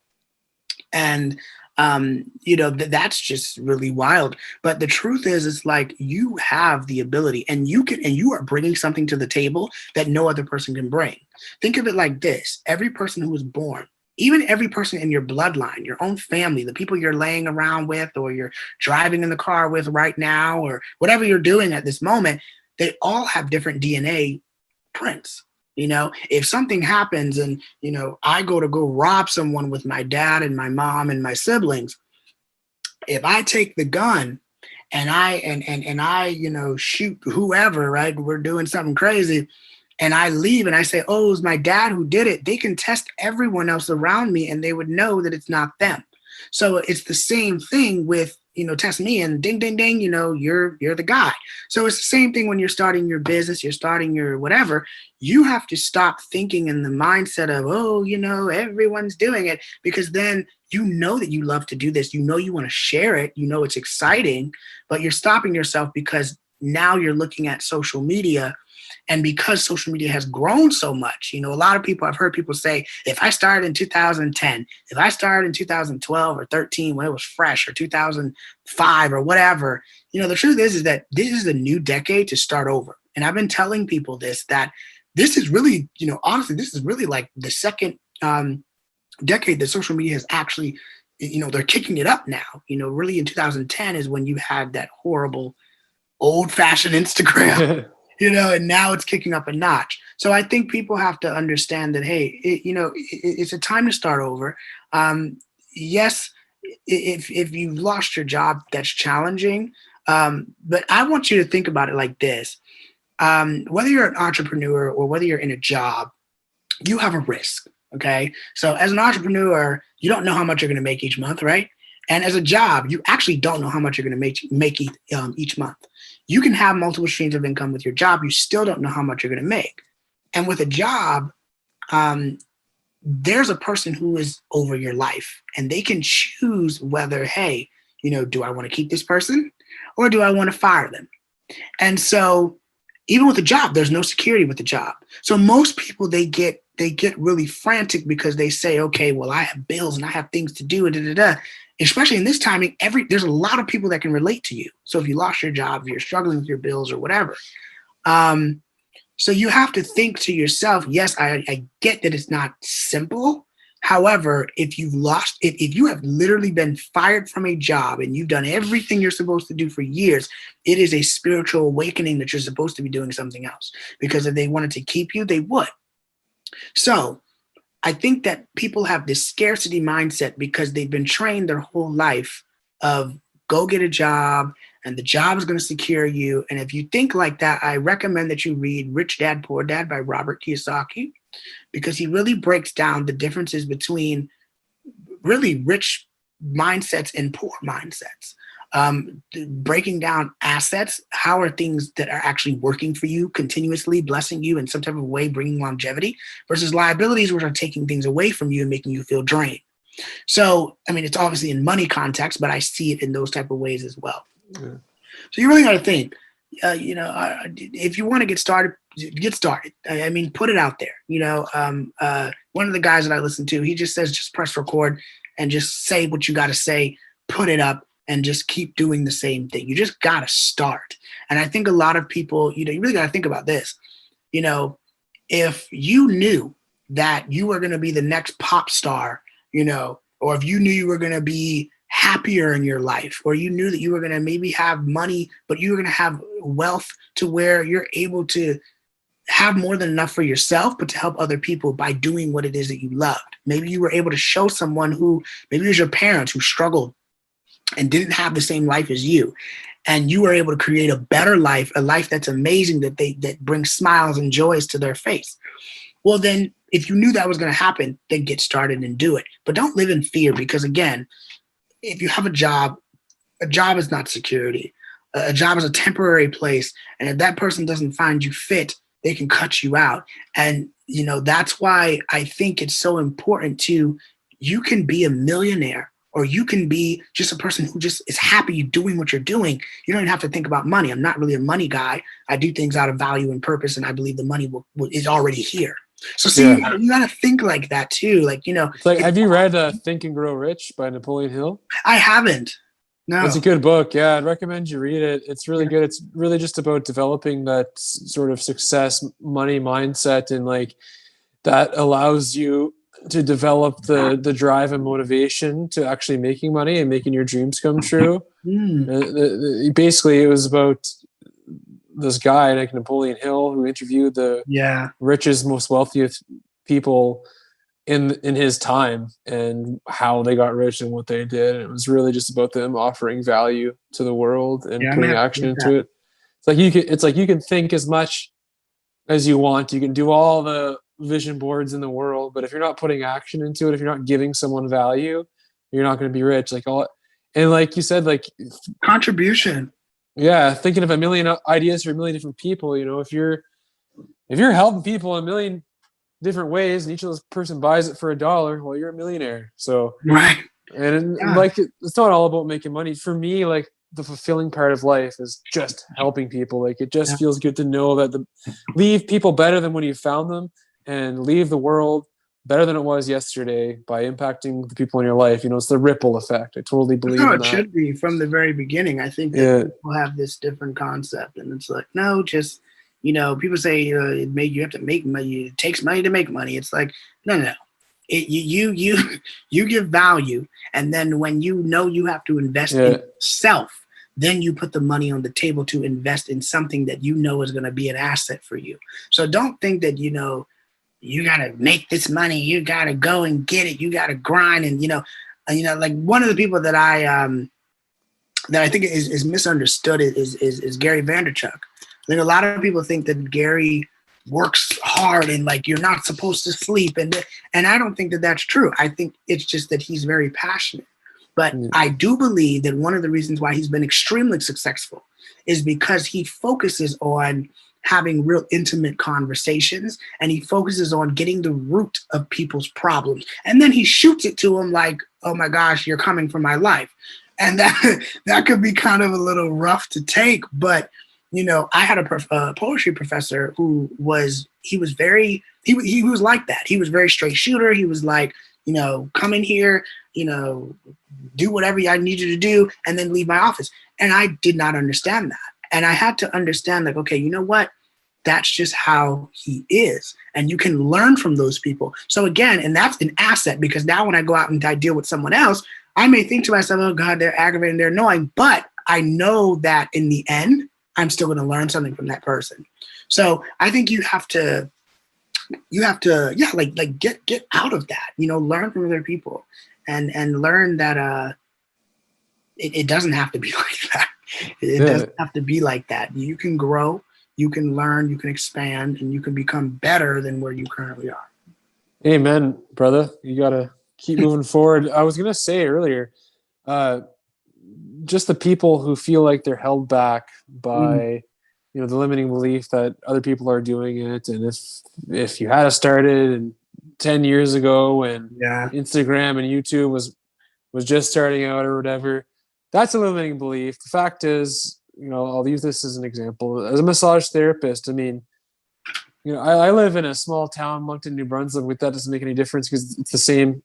And that's just really wild. But the truth is, it's like you have the ability, and you are bringing something to the table that no other person can bring. Think of it like this: every person who was born, even every person in your bloodline, your own family, the people you're laying around with, or you're driving in the car with right now, or whatever you're doing at this moment, they all have different DNA prints. If something happens and, I go rob someone with my dad and my mom and my siblings, if I take the gun and I shoot whoever, right, we're doing something crazy, and I leave and I say, oh, it was my dad who did it, they can test everyone else around me and they would know that it's not them. So it's the same thing with, test me and ding, ding, ding, you're the guy. So it's the same thing when you're starting your business, you're starting your whatever. You have to stop thinking in the mindset of, oh, everyone's doing it, because then that you love to do this, you want to share it, it's exciting, but you're stopping yourself because now you're looking at social media. And because social media has grown so much, a lot of people, I've heard people say, if I started in 2010, if I started in 2012 or 13 when it was fresh, or 2005 or whatever, the truth is that this is a new decade to start over. And I've been telling people that this is really, honestly, this is really like the second decade that social media has actually, they're kicking it up now. Really in 2010 is when you had that horrible old-fashioned Instagram. And now it's kicking up a notch. So I think people have to understand that, hey, it's a time to start over. Yes, if you've lost your job, that's challenging. But I want you to think about it like this. Whether you're an entrepreneur or whether you're in a job, you have a risk, okay? So as an entrepreneur, you don't know how much you're going to make each month, right? And as a job, you actually don't know how much you're going to make each month. You can have multiple streams of income with your job. You still don't know how much you're going to make. And with a job, there's a person who is over your life, and they can choose whether, hey, do I want to keep this person or do I want to fire them? And so even with a job, there's no security with the job. So most people, they get really frantic because they say, okay, well, I have bills and I have things to do, and da, da, da. Especially in this timing, there's a lot of people that can relate to you. So if you lost your job, if you're struggling with your bills or whatever. So you have to think to yourself, yes, I get that it's not simple. However, if if you have literally been fired from a job and you've done everything you're supposed to do for years, it is a spiritual awakening that you're supposed to be doing something else. Because if they wanted to keep you, they would. So I think that people have this scarcity mindset because they've been trained their whole life of go get a job and the job is going to secure you. And if you think like that, I recommend that you read Rich Dad, Poor Dad by Robert Kiyosaki, because he really breaks down the differences between really rich mindsets and poor mindsets. Breaking down assets, how are things that are actually working for you, continuously blessing you in some type of way, bringing longevity, versus liabilities, which are taking things away from you and making you feel drained. So, I mean, it's obviously in money context, but I see it in those type of ways as well. Yeah. So you really got to think, if you want to get started, get started. I mean, put it out there. One of the guys that I listen to, he just says, just press record and just say what you got to say, put it up, and just keep doing the same thing. You just got to start. And I think a lot of people, you really got to think about this. If you knew that you were going to be the next pop star, or if you knew you were going to be happier in your life, or you knew that you were going to maybe have money, but you were going to have wealth to where you're able to have more than enough for yourself, but to help other people by doing what it is that you loved. Maybe you were able to show someone who, maybe it was your parents who struggled and didn't have the same life as you, and you were able to create a better life, a life that's amazing, that brings smiles and joys to their face. Well, then if you knew that was going to happen, then get started and do it. But don't live in fear, because again, if you have a job is not security. A job is a temporary place. And if that person doesn't find you fit, they can cut you out. And, that's why I think it's so important you can be a millionaire, or you can be just a person who just is happy doing what you're doing. You don't even have to think about money. I'm not really a money guy. I do things out of value and purpose, and I believe the money is already here. So see, Yeah. you gotta think like that too. It's like, have you read Think and Grow Rich by Napoleon Hill? I haven't. No. It's a good book. Yeah, I'd recommend you read it. It's really good. It's really just about developing that sort of success money mindset, and like that allows you to develop the drive and motivation to actually making money and making your dreams come true. Basically, it was about this guy like Napoleon Hill, who interviewed the richest, most wealthiest people in his time, and how they got rich and what they did. And it was really just about them offering value to the world and putting action into it. It's like you can think as much as you want. You can do all the vision boards in the world, but if you're not putting action into it, if you're not giving someone value, you're not going to be rich. And like you said, like contribution. Yeah, thinking of a million ideas for a million different people. If you're helping people in a million different ways, and each of those person buys it for $1, well, you're a millionaire. So right. And it's not all about making money. For me, like the fulfilling part of life is just helping people. Like it just feels good to know that leave people better than when you found them, and leave the world better than it was yesterday by impacting the people in your life. It's the ripple effect. I totally believe in that. It should be from the very beginning. I think that people have this different concept, and it's like, no, just, people say, you have to make money. It takes money to make money. It's like, no. You give value, and then when you have to invest in yourself, then you put the money on the table to invest in something that is going to be an asset for you. So don't think that you got to make this money. You got to go and get it. You got to grind. And, like one of the people that I think is misunderstood is Gary Vaynerchuk. I think a lot of people think that Gary works hard and like you're not supposed to sleep. And I don't think that that's true. I think it's just that he's very passionate. But I do believe that one of the reasons why he's been extremely successful is because he focuses on having real intimate conversations, and he focuses on getting the root of people's problems. And then he shoots it to them like, oh my gosh, you're coming for my life. And that could be kind of a little rough to take. But, I had a poetry professor who was like that. He was very straight shooter. He was like, come in here, do whatever I need you to do, and then leave my office. And I did not understand that. And I had to understand, like, okay, you know what? that's just how he is. And you can learn from those people. So again, and that's an asset, because now when I go out and I deal with someone else, I may think to myself, oh God, they're aggravating, they're annoying, but I know that in the end, I'm still going to learn something from that person. So I think you have to, yeah, like get out of that, learn from other people and learn that, it doesn't have to be like that. It doesn't have to be like that. You can grow, you can learn, you can expand, and you can become better than where you currently are. Amen, brother. You got to keep moving forward. I was going to say earlier, just the people who feel like they're held back by, the limiting belief that other people are doing it. And if you had started 10 years ago when Instagram and YouTube was just starting out or whatever, that's a limiting belief. The fact is, I'll use this as an example. As a massage therapist, I mean, I live in a small town, Moncton, New Brunswick, but that doesn't make any difference because it's the same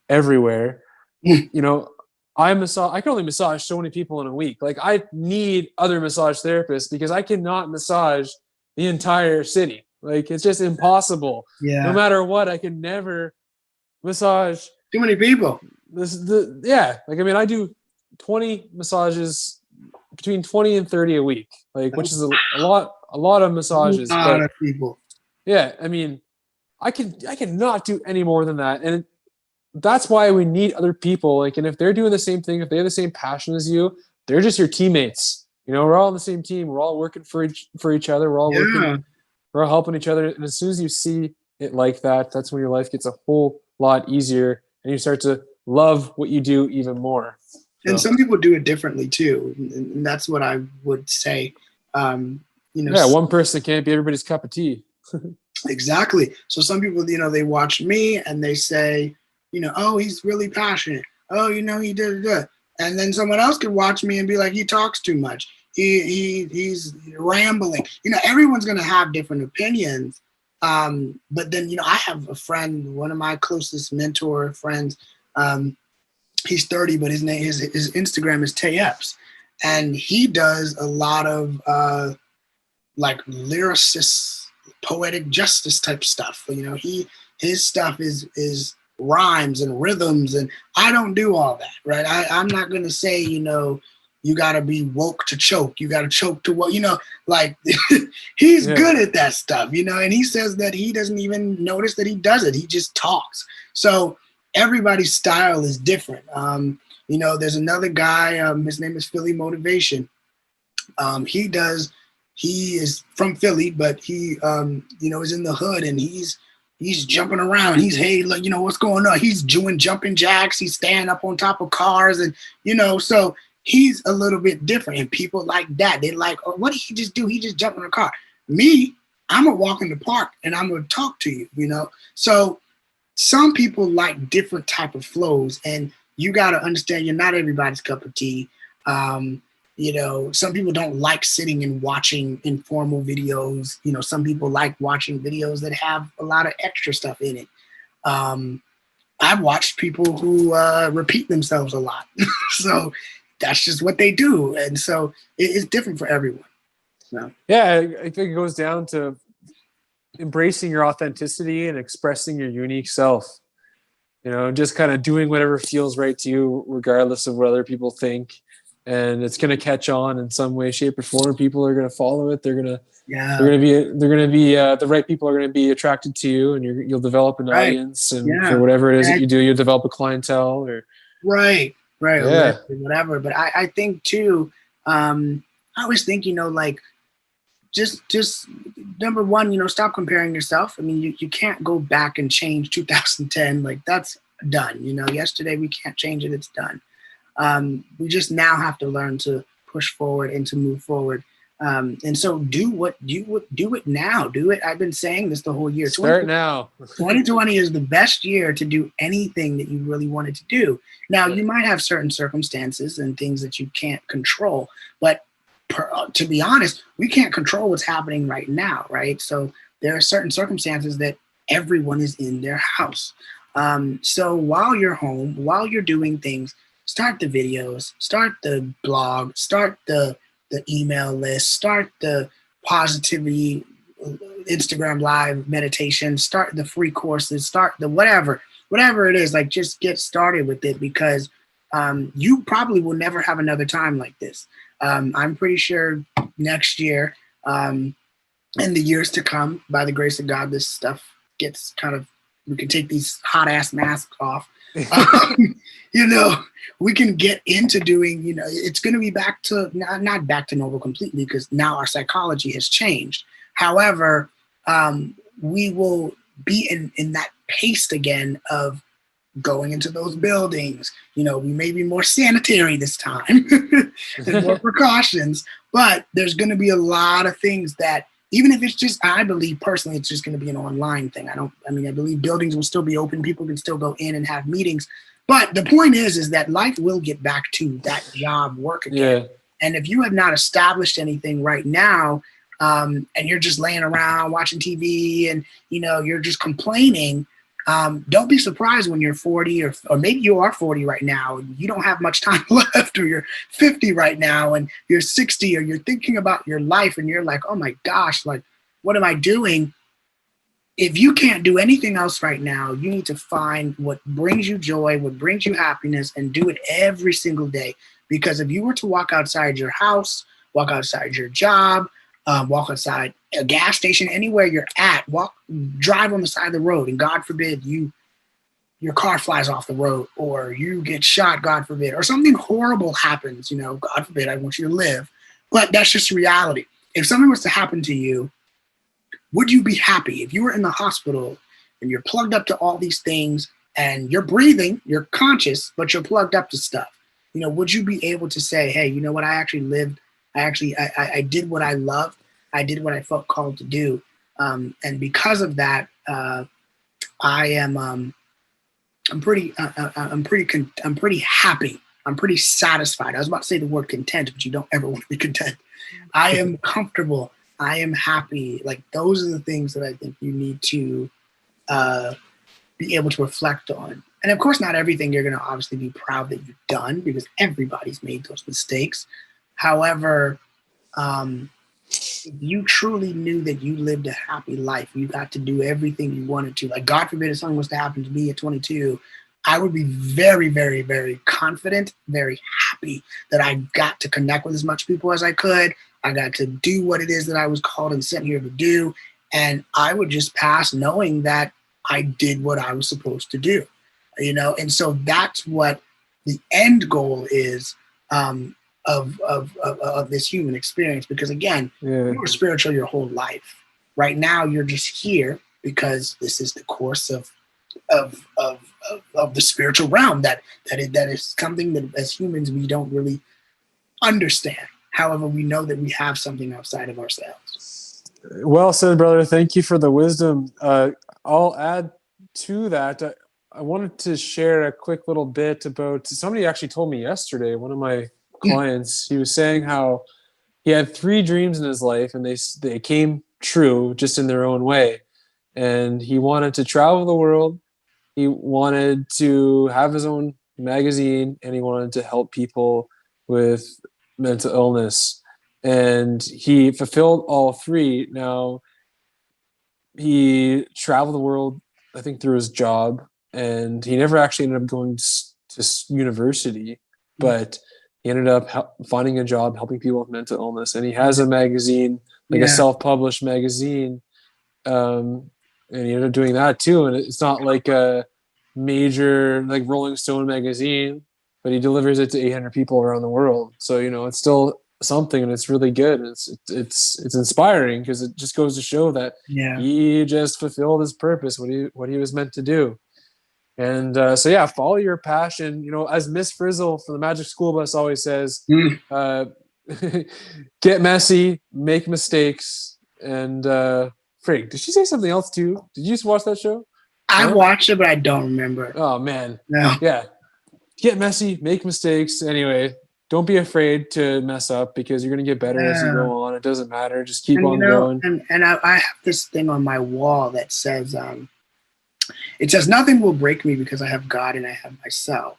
everywhere. I can only massage so many people in a week. Like, I need other massage therapists because I cannot massage the entire city. Like, it's just impossible. Yeah. No matter what, I can never massage too many people. I do 20 massages, between 20 and 30 a week, which is a lot of massages. A lot of people. Yeah, I mean, I cannot do any more than that, and that's why we need other people. And if they're doing the same thing, if they have the same passion as you, they're just your teammates. We're all on the same team. We're all working for each other. We're all working. We're all helping each other. And as soon as you see it like that, that's when your life gets a whole lot easier, and you start to love what you do even more. And some people do it differently too, and that's what I would say. One person can't be everybody's cup of tea. Exactly. So some people, they watch me and they say, oh, he's really passionate. Oh, he did it. And then someone else could watch me and be like, he talks too much. He's rambling. Everyone's going to have different opinions. But then, I have a friend, one of my closest mentor friends. He's 30, but his Instagram is Tayeps, and he does a lot of lyricist, poetic justice type stuff. His stuff is rhymes and rhythms, and I don't do all that, right? I'm not gonna say, you gotta be woke to choke. You gotta choke to what, he's good at that stuff, and he says that he doesn't even notice that he does it. He just talks. So everybody's style is different. There's another guy, his name is Philly Motivation. He is from Philly, but he, is in the hood, and he's jumping around. He's, hey, what's going on? He's doing jumping jacks. He's standing up on top of cars, and, so he's a little bit different. And people like that. They're like, oh, what did he just do? He just jumped in a car. Me, I'm going to walk in the park, and I'm going to talk to you, So some people like different type of flows, and you got to understand you're not everybody's cup of tea. Some people don't like sitting and watching informal videos. Some people like watching videos that have a lot of extra stuff in it. I've watched people who repeat themselves a lot. So that's just what they do. And so it's different for everyone. So. Yeah, I think it goes down to embracing your authenticity and expressing your unique self. Just kind of doing whatever feels right to you, regardless of what other people think. And it's going to catch on in some way, shape, or form. People are going to follow it. They're going to be the right people are going to be attracted to you, and you'll develop an audience. And for whatever it is that you do, you'll develop a clientele. Right. Whatever. But I think too, I always think, just number one, stop comparing yourself. I mean, you can't go back and change 2010. Like, that's done. Yesterday we can't change it. It's done. We just now have to learn to push forward and to move forward. And so do it now. Do it. I've been saying this the whole year. Start now. 2020 is the best year to do anything that you really wanted to do. Now, you might have certain circumstances and things that you can't control, but to be honest, we can't control what's happening right now, right? So there are certain circumstances that everyone is in their house. So while you're home, while you're doing things, start the videos, start the blog, start the email list, start the positivity, Instagram live meditation, start the free courses, start the whatever it is, like just get started with it, because you probably will never have another time like this. I'm pretty sure next year, in the years to come, by the grace of God, this stuff gets we can take these hot ass masks off. You know, we can get into doing, it's going to be back to, not back to normal completely, because now our psychology has changed. However, we will be in that pace again of going into those buildings. We may be more sanitary this time and more precautions, but there's going to be a lot of things that, even if it's just, I believe personally, it's just going to be an online thing. I believe buildings will still be open. People can still go in and have meetings. But the point is that life will get back to that job work again. Yeah. And if you have not established anything right now, and you're just laying around watching TV and, you're just complaining, don't be surprised when you're 40 or maybe you are 40 right now and you don't have much time left, or you're 50 right now and you're 60, or you're thinking about your life and you're like, oh my gosh, like, what am I doing? If you can't do anything else right now, you need to find what brings you joy, what brings you happiness, and do it every single day. Because if you were to walk outside your house, walk outside your job, walk outside a gas station, anywhere you're at, drive on the side of the road, and God forbid your car flies off the road, or you get shot, God forbid, or something horrible happens, God forbid, I want you to live. But that's just reality. If something was to happen to you, would you be happy? If you were in the hospital and you're plugged up to all these things and you're breathing, you're conscious, but you're plugged up to stuff, would you be able to say, hey, you know what, I actually lived, I did what I loved, I did what I felt called to do, and because of that, I'm pretty happy. I'm pretty satisfied. I was about to say the word content, but you don't ever want to be content. I am comfortable. I am happy. Like, those are the things that I think you need to be able to reflect on. And of course, not everything you're going to obviously be proud that you've done, because everybody's made those mistakes. However, if you truly knew that you lived a happy life, you got to do everything you wanted to. Like, God forbid, if something was to happen to me at 22, I would be very, very, very confident, very happy that I got to connect with as much people as I could. I got to do what it is that I was called and sent here to do. And I would just pass knowing that I did what I was supposed to do, And so that's what the end goal is of this human experience. Because again, you were spiritual your whole life. Right now, you're just here because this is the course of the spiritual realm. That is something that as humans we don't really understand. However, we know that we have something outside of ourselves. Well said, brother. Thank you for the wisdom. I'll add to that. I wanted to share a quick little bit about, somebody actually told me yesterday, one of my clients, he was saying how he had 3 dreams in his life and they came true just in their own way. And he wanted to travel the world. He wanted to have his own magazine, and he wanted to help people with mental illness, and he fulfilled all 3. Now, he traveled the world, I think, through his job, and he never actually ended up going to university, but he ended up finding a job helping people with mental illness, and he has a magazine, like a self-published magazine, and he ended up doing that too. And it's not like a major, like, Rolling Stone magazine, but he delivers it to 800 people around the world. So, it's still something, and it's really good. And it's inspiring, because it just goes to show that he just fulfilled his purpose, what he was meant to do. And so follow your passion. As Miss Frizzle from the Magic School Bus always says, get messy, make mistakes, and Frig, did she say something else too? Did you just watch that show? I watched it, but I don't remember. Oh man. No. Yeah. Get messy, make mistakes. Anyway, don't be afraid to mess up, because you're going to get better as you go on. It doesn't matter. Just keep on going. And I have this thing on my wall that says, it says, nothing will break me because I have God and I have myself.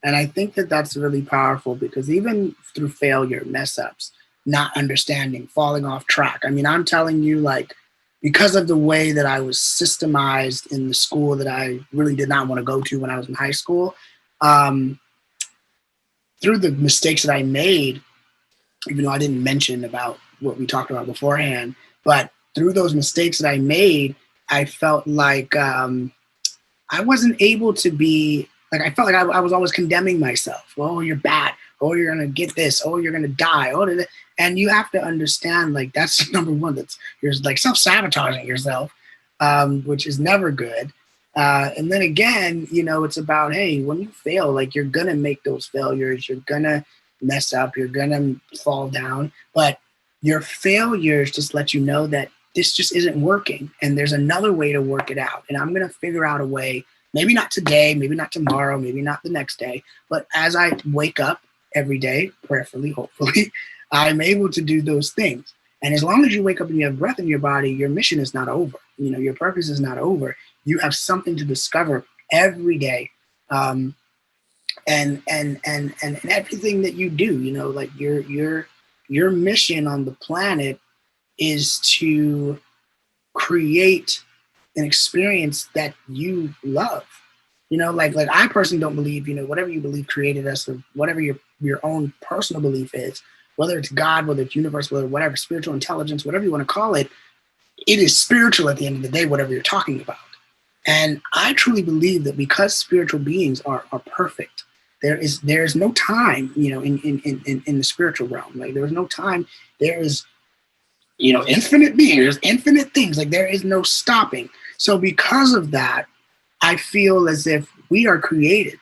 And I think that that's really powerful, because even through failure, mess ups, not understanding, falling off track. I mean, I'm telling you, like, because of the way that I was systemized in the school that I really did not want to go to when I was in high school, um, through the mistakes that I made, even though I didn't mention about what we talked about beforehand, but through those mistakes that I made, I felt like I wasn't able to be like, I felt like I was always condemning myself. Oh, you're bad. Oh, you're gonna get this. Oh, you're gonna die. Oh, and you have to understand, like, that's number one. That's, you're like self-sabotaging yourself, which is never good. And then again, it's about, hey, when you fail, like, you're gonna make those failures. You're gonna mess up. You're gonna fall down. But your failures just let you know that this just isn't working, and there's another way to work it out. And I'm gonna figure out a way. Maybe not today, maybe not tomorrow, maybe not the next day, but as I wake up every day, prayerfully, hopefully, I'm able to do those things. And as long as you wake up and you have breath in your body, your mission is not over. Your purpose is not over. You have something to discover every day. And everything that you do, like your mission on the planet is to create an experience that you love. Like I personally don't believe, whatever you believe created us, or whatever your own personal belief is, whether it's God, whether it's universe, whatever, spiritual intelligence, whatever you want to call it, it is spiritual at the end of the day, whatever you're talking about. And I truly believe that because spiritual beings are perfect, there's no time, in the spiritual realm. Like, there's no time. There is, infinite being. There's infinite things. Like, there is no stopping. So because of that, I feel as if we are created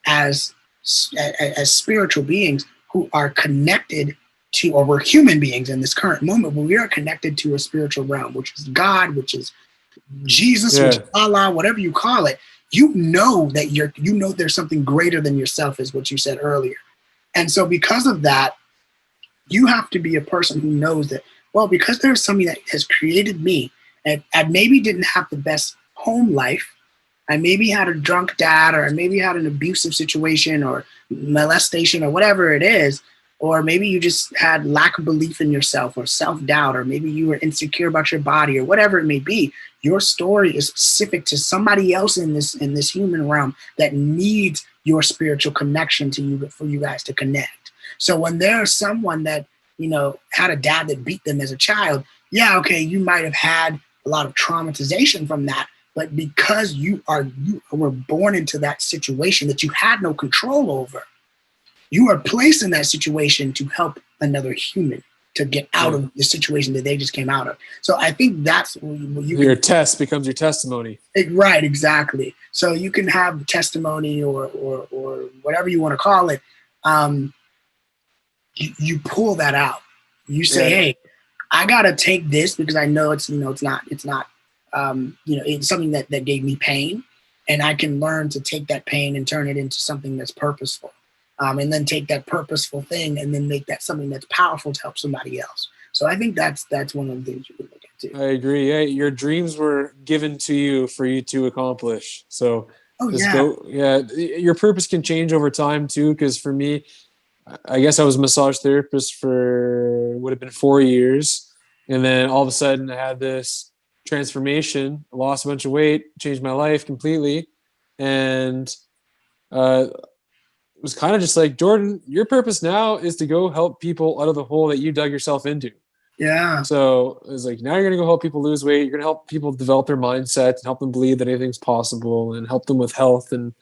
as spiritual beings who are connected to, or we're human beings in this current moment, but we are connected to a spiritual realm, which is God, which is Jesus, which is Allah, whatever you call it. That there's something greater than yourself, is what you said earlier. And so because of that, you have to be a person who knows that, well, because there's something that has created me, and I maybe didn't have the best home life. I maybe had a drunk dad, or I maybe had an abusive situation, or molestation, or whatever it is. Or maybe you just had lack of belief in yourself, or self-doubt, or maybe you were insecure about your body, or whatever it may be. Your story is specific to somebody else in this human realm that needs your spiritual connection to you, for you guys to connect. So when there's someone that, had a dad that beat them as a child, yeah, okay, you might have had a lot of traumatization from that. But because you were born into that situation that you had no control over, you are placed in that situation to help another human to get out of the situation that they just came out of. So I think that's what your test becomes your testimony. Right, exactly. So you can have testimony or whatever you want to call it. You pull that out. You say, hey, I gotta take this because I know it's not it's something that gave me pain, and I can learn to take that pain and turn it into something that's purposeful. And then take that purposeful thing and then make that something that's powerful to help somebody else. So I think that's one of the things you can look at too. I agree. Yeah, your dreams were given to you for you to accomplish. So your purpose can change over time too. Because for me, I guess I was a massage therapist for would have been 4 years, and then all of a sudden I had this transformation, lost a bunch of weight, changed my life completely, and it was kind of just like, Jordan, your purpose now is to go help people out of the hole that you dug yourself into. Yeah. So it was like, now you're going to go help people lose weight. You're going to help people develop their mindset and help them believe that anything's possible, and help them with health and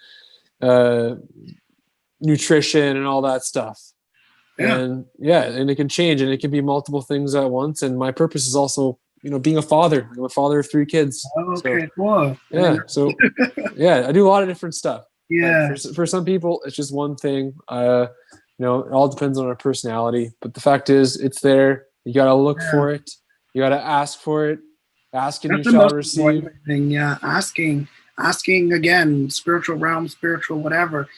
nutrition and all that stuff. Yeah. And it can change, and it can be multiple things at once. And my purpose is also, being a father. I'm a father of 3 kids. Okay, cool. Yeah. So I do a lot of different stuff. Yeah. For some people, it's just one thing. It all depends on our personality. But the fact is, it's there. You got to look for it. You got to ask for it. Ask and you shall receive. Thing, yeah. Asking again, spiritual realm, spiritual whatever.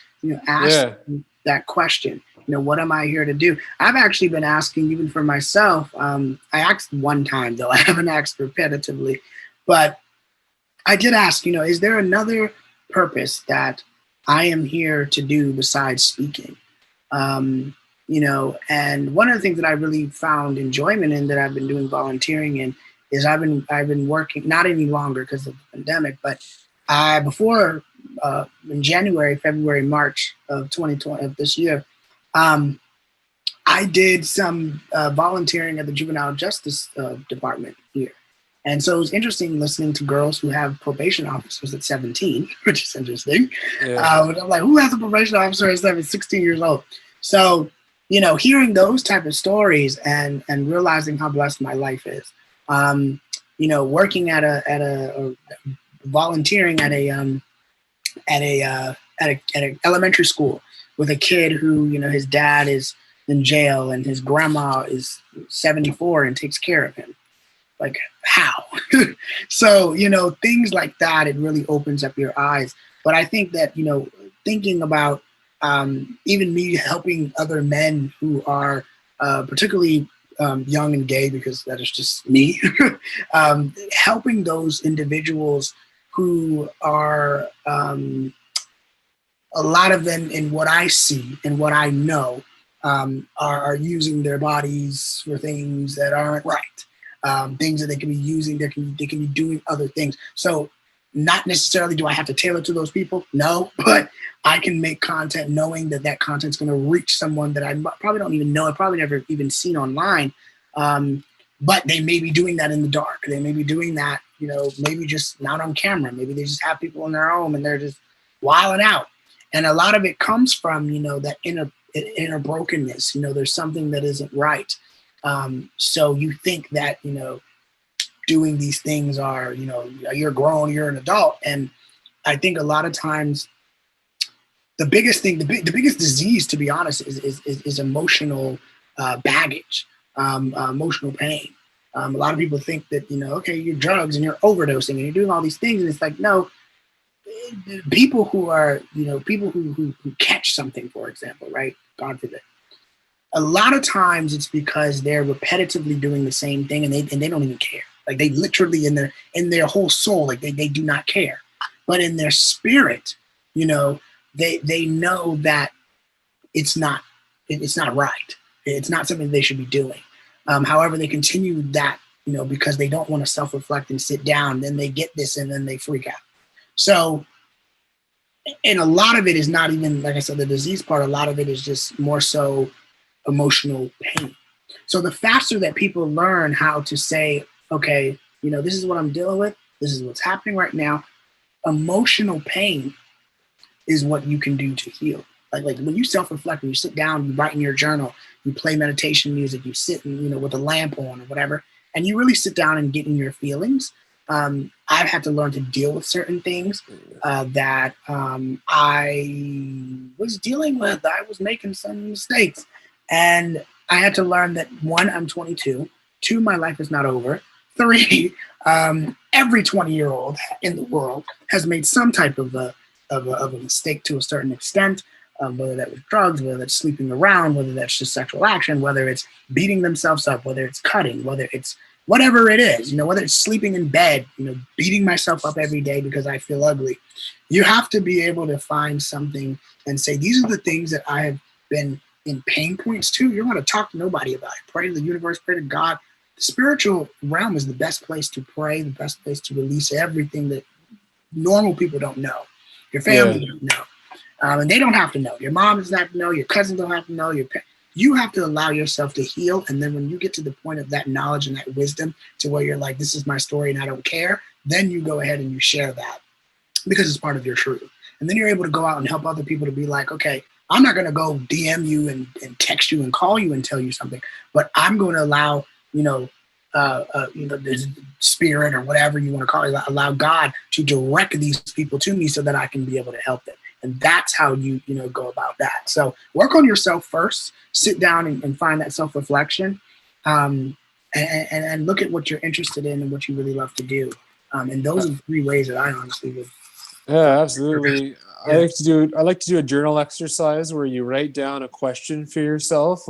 Ask that question. What am I here to do? I've actually been asking, even for myself. I asked one time, though. I haven't asked repetitively, but I did ask. Is there another purpose that I am here to do besides speaking? And one of the things that I really found enjoyment in that I've been doing volunteering in is I've been working, not any longer because of the pandemic, but I before in January, February, March of 2020 of this year, um, I did some volunteering at the juvenile justice department here. And so it was interesting listening to girls who have probation officers at 17, which is interesting. Yeah. But I'm like, who has a probation officer at 16 years old? So, hearing those type of stories and realizing how blessed my life is. Working at a volunteering at a elementary school with a kid who, his dad is in jail and his grandma is 74 and takes care of him. Like, how? So, things like that, it really opens up your eyes. But I think that, thinking about even me helping other men who are particularly young and gay, because that is just me, helping those individuals who are a lot of them, in what I see and what I know, are using their bodies for things that aren't right. Things that they can be using, they can be doing other things. So not necessarily do I have to tailor to those people, no, but I can make content knowing that that content's going to reach someone that I probably don't even know, I probably never even seen online. But they may be doing that in the dark. They may be doing that, maybe just not on camera. Maybe they just have people in their home and they're just wilding out. And a lot of it comes from, that inner brokenness. There's something that isn't right. So you think that, doing these things are, you're grown, you're an adult. And I think a lot of times the biggest thing, the biggest disease, to be honest, is emotional baggage, emotional pain. A lot of people think that, okay, you're drugs and you're overdosing and you're doing all these things. And it's like, no, people who are, people who catch something, for example, right? God forbid. A lot of times it's because they're repetitively doing the same thing and they don't even care. Like, they literally in their whole soul, like they do not care. But in their spirit, they know that it's not right. It's not something they should be doing. However, they continue that, because they don't want to self-reflect and sit down. Then they get this and then they freak out. So, and a lot of it is not even, like I said, the disease part. A lot of it is just more so emotional pain. So the faster that people learn how to say, okay, this is what I'm dealing with, this is what's happening right now. Emotional pain is what you can do to heal. Like when you self-reflect, when you sit down, you write in your journal, you play meditation music, you sit with a lamp on or whatever, and you really sit down and get in your feelings. I've had to learn to deal with certain things that I was dealing with. I was making some mistakes. And I had to learn that, 1, I'm 22. 2, my life is not over. 3, every 20-year-old in the world has made some type of a mistake to a certain extent, whether that was drugs, whether that's sleeping around, whether that's just sexual action, whether it's beating themselves up, whether it's cutting, whether it's whatever it is, whether it's sleeping in bed, beating myself up every day because I feel ugly. You have to be able to find something and say, these are the things that I have been in pain points too. You're going to talk to nobody about it. Pray to the universe, pray to God. The spiritual realm is the best place to pray, the best place to release everything that normal people don't know. Your family don't know. And they don't have to know. Your mom doesn't have to know. Your cousins don't have to know. You have to allow yourself to heal. And then when you get to the point of that knowledge and that wisdom to where you're like, this is my story and I don't care, then you go ahead and you share that because it's part of your truth. And then you're able to go out and help other people to be like, okay, I'm not going to go DM you and text you and call you and tell you something, but I'm going to allow, the spirit or whatever you want to call it, allow God to direct these people to me so that I can be able to help them. And that's how you go about that. So work on yourself first, sit down and find that self-reflection, and look at what you're interested in and what you really love to do. And those are 3 ways that I honestly would. Yeah, absolutely. Yeah. I like to do a journal exercise where you write down a question for yourself,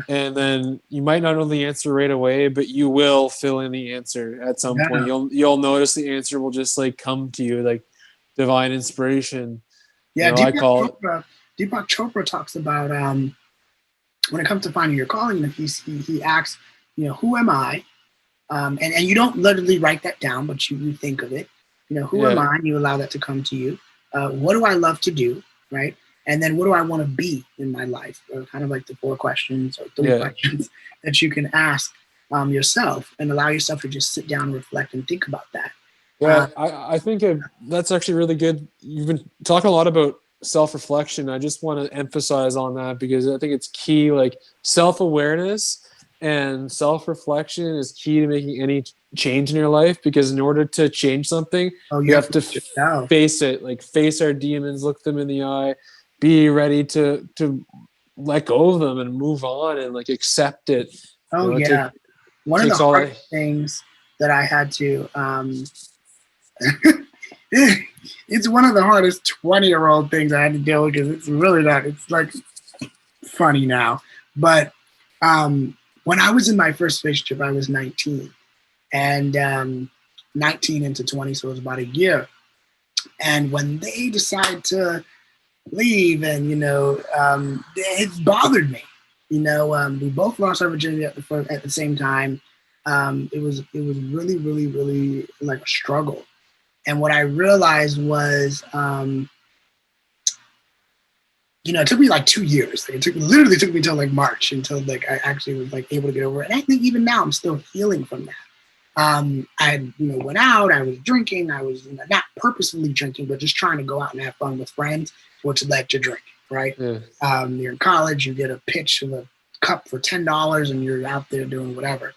and then you might not know the answer right away, but you will fill in the answer at some point. You'll notice the answer will just like come to you like divine inspiration. Yeah, Deepak Chopra talks about when it comes to finding your calling, he asks, who am I? And you don't literally write that down, but you think of it. Who am Yeah. I? And you allow that to come to you. What do I love to do? Right. And then what do I want to be in my life? Or kind of like the 4 questions or 3 Yeah. questions that you can ask yourself, and allow yourself to just sit down, reflect, and think about that. Yeah, I think that's actually really good. You've been talking a lot about self-reflection. I just want to emphasize on that because I think it's key. Like self-awareness and self-reflection is key to making any change in your life. Because in order to change something, Oh, we you have have to to put yourself. face it. Like face our demons, look them in the eye, be ready to let go of them and move on and like accept it. Oh, It yeah. One of the takes all that. hardest things that I had to, it's one of the hardest 20-year-old things I had to deal with, because it's really not, it's like funny now. But when I was in my first relationship, I was 19, and 19 into 20, so it was about a year. And when they decide to leave, and it bothered me. We both lost our virginity at the same time. It was really, really, really like a struggle. And what I realized was, it took me like 2 years. Like, literally took me till like March until like I actually was like able to get over it. And I think even now I'm still healing from that. I went out, I was drinking, I was not purposefully drinking, but just trying to go out and have fun with friends, which led to drinking, right? Yeah. You're in college, you get a pitch of a cup for $10 and you're out there doing whatever.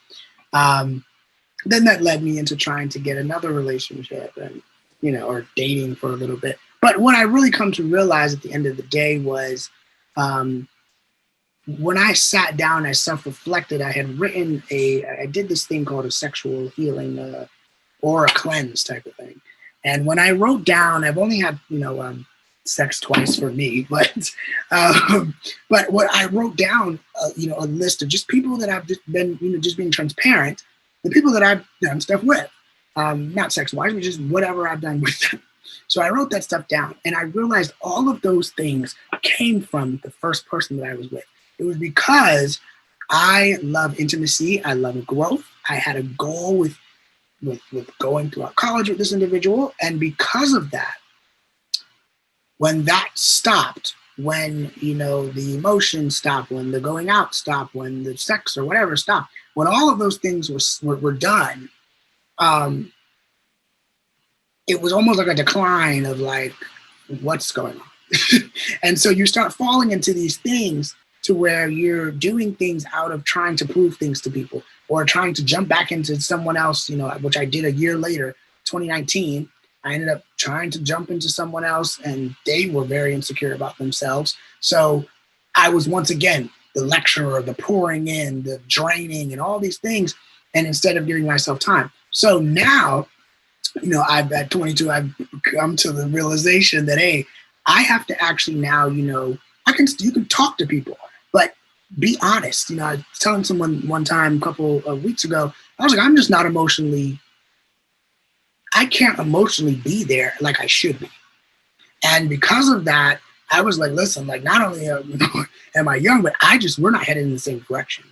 Then that led me into trying to get another relationship, and, or dating for a little bit. But what I really come to realize at the end of the day was, when I sat down, I self-reflected, I did this thing called a sexual healing or a cleanse type of thing. And when I wrote down, I've only had, sex twice for me, but what I wrote down, a list of just people that I've just been, just being transparent, the people that I've done stuff with, not sex-wise, but just whatever I've done with them. So I wrote that stuff down, and I realized all of those things came from the first person that I was with. It was because I love intimacy. I love growth. I had a goal with going throughout college with this individual. And because of that, when that stopped, when, the emotions stopped, when the going out stopped, when the sex or whatever stopped, when all of those things were done, it was almost like a decline of like, what's going on? And so you start falling into these things to where you're doing things out of trying to prove things to people, or trying to jump back into someone else, which I did a year later, 2019. I ended up trying to jump into someone else, and they were very insecure about themselves. So I was once again the lecturer, the pouring in, the draining, and all these things. And instead of giving myself time. So now, I've at 22, I've come to the realization that, hey, I have to actually now, you can talk to people, but be honest. I was telling someone one time a couple of weeks ago, I was like, I can't emotionally be there like I should be. And because of that, I was like, listen, like, not only am I young, but we're not headed in the same direction.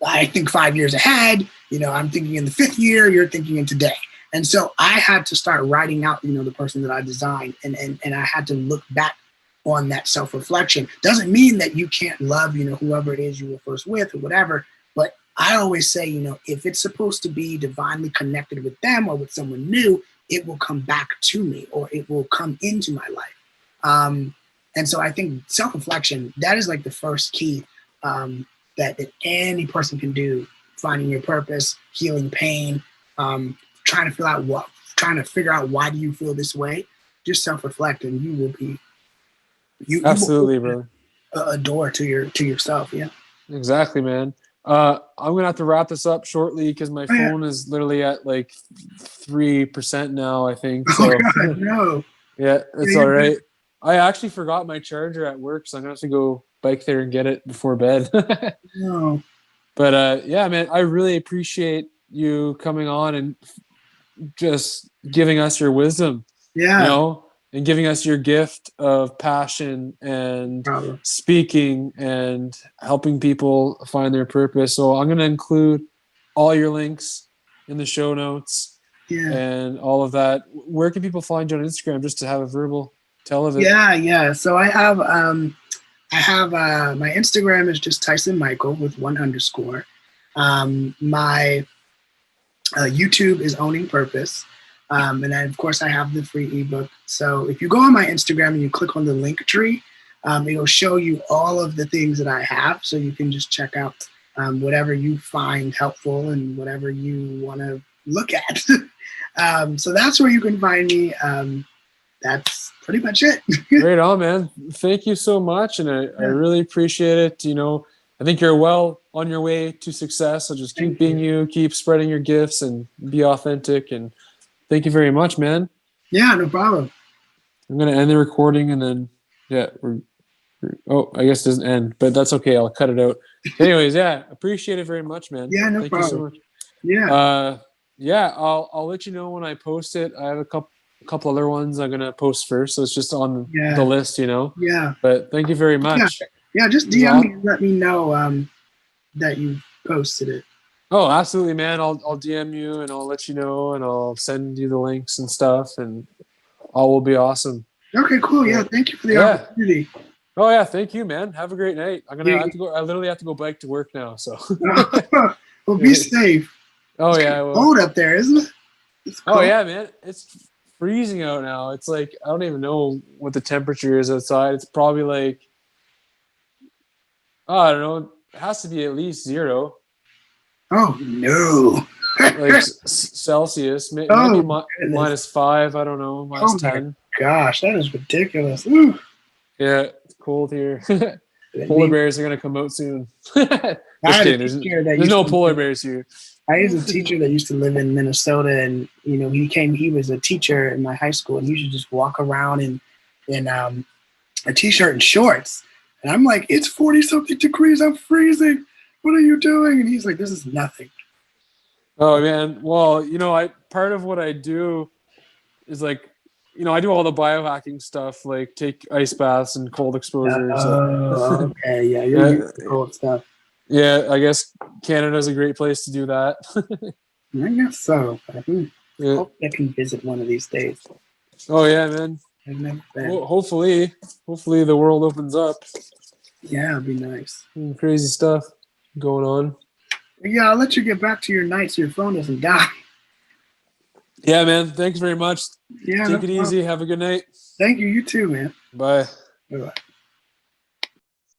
I think 5 years ahead, I'm thinking in the 5th year, you're thinking in today. And so I had to start writing out, the person that I designed, and I had to look back on that self-reflection. Doesn't mean that you can't love, whoever it is you were first with or whatever. But I always say, if it's supposed to be divinely connected with them or with someone new, it will come back to me, or it will come into my life. And so I think self-reflection, that is like the first key that any person can do, finding your purpose, healing pain, trying to figure out why do you feel this way. Just self-reflect, and you will be, you Absolutely, will brother. open a door to yourself. Yeah. Exactly, man. I'm gonna have to wrap this up shortly because my Oh, yeah. phone is literally at like 3% now, I think. Oh So God, no. yeah, it's Yeah, all right. I actually forgot my charger at work, so I'm gonna have to go bike there and get it before bed. no. But yeah, man, I really appreciate you coming on and just giving us your wisdom. You Yeah. know, and giving us your gift of passion and Problem. speaking and helping people find their purpose. So I'm going to include all your links in the show notes Yeah. and all of that. Where can people find you on Instagram just to have a verbal tell of it? Yeah. So I have my Instagram is just Tyson Michael with 1_. My YouTube is Owning Purpose. And then, of course, I have the free ebook. So if you go on my Instagram and you click on the link tree, it'll show you all of the things that I have. So you can just check out whatever you find helpful and whatever you want to look at. So that's where you can find me. That's pretty much it. Right on, man. Thank you so much. And I really appreciate it. You know, I think you're well on your way to success. So just keep being you, keep spreading your gifts and be authentic. And thank you very much, man. Yeah, no problem. I'm going to end the recording and then, I guess it doesn't end, but that's okay. I'll cut it out. Anyways, appreciate it very much, man. Yeah, no Thank problem. you so much. Yeah. I'll let you know when I post it. I have a couple other ones I'm gonna post first, so it's just on the list, you know. Yeah. But thank you very much. Yeah, just DM me and let me know that you posted it. Oh, absolutely, man. I'll DM you and I'll let you know and I'll send you the links and stuff and all will be awesome. Okay, cool. Yeah, thank you for the opportunity. Oh yeah, thank you, man. Have a great night. I literally have to go bike to work now. So. Well, be safe. Oh it's cold up there, isn't it? Oh yeah, man. It's freezing out now. It's like I don't even know what the temperature is outside. It's probably like I don't know. It has to be at least 0. Oh no! Like Celsius, maybe -5. I don't know, -10. Gosh, that is ridiculous. Ooh. Yeah, it's cold here. Polar bears are gonna come out soon. Just kidding. There's no polar bears here. I had a teacher that used to live in Minnesota, and he was a teacher in my high school, and he used to just walk around in a t-shirt and shorts. And I'm like, it's 40-something degrees. I'm freezing. What are you doing? And he's like, this is nothing. Oh man. Well, part of what I do is like, I do all the biohacking stuff, like take ice baths and cold exposure. Okay. Yeah. You're used to cold stuff. Yeah. I guess Canada's a great place to do that. I guess so. I hope I can visit one of these days. Oh yeah, man. I've never been. Well, hopefully the world opens up. Yeah, it'd be nice. Crazy stuff going on. Yeah, I'll let you get back to your night so your phone doesn't die. Yeah, man. Thanks very much. Yeah, Take it easy. Have a good night. Thank you. You too, man. Bye. Bye-bye.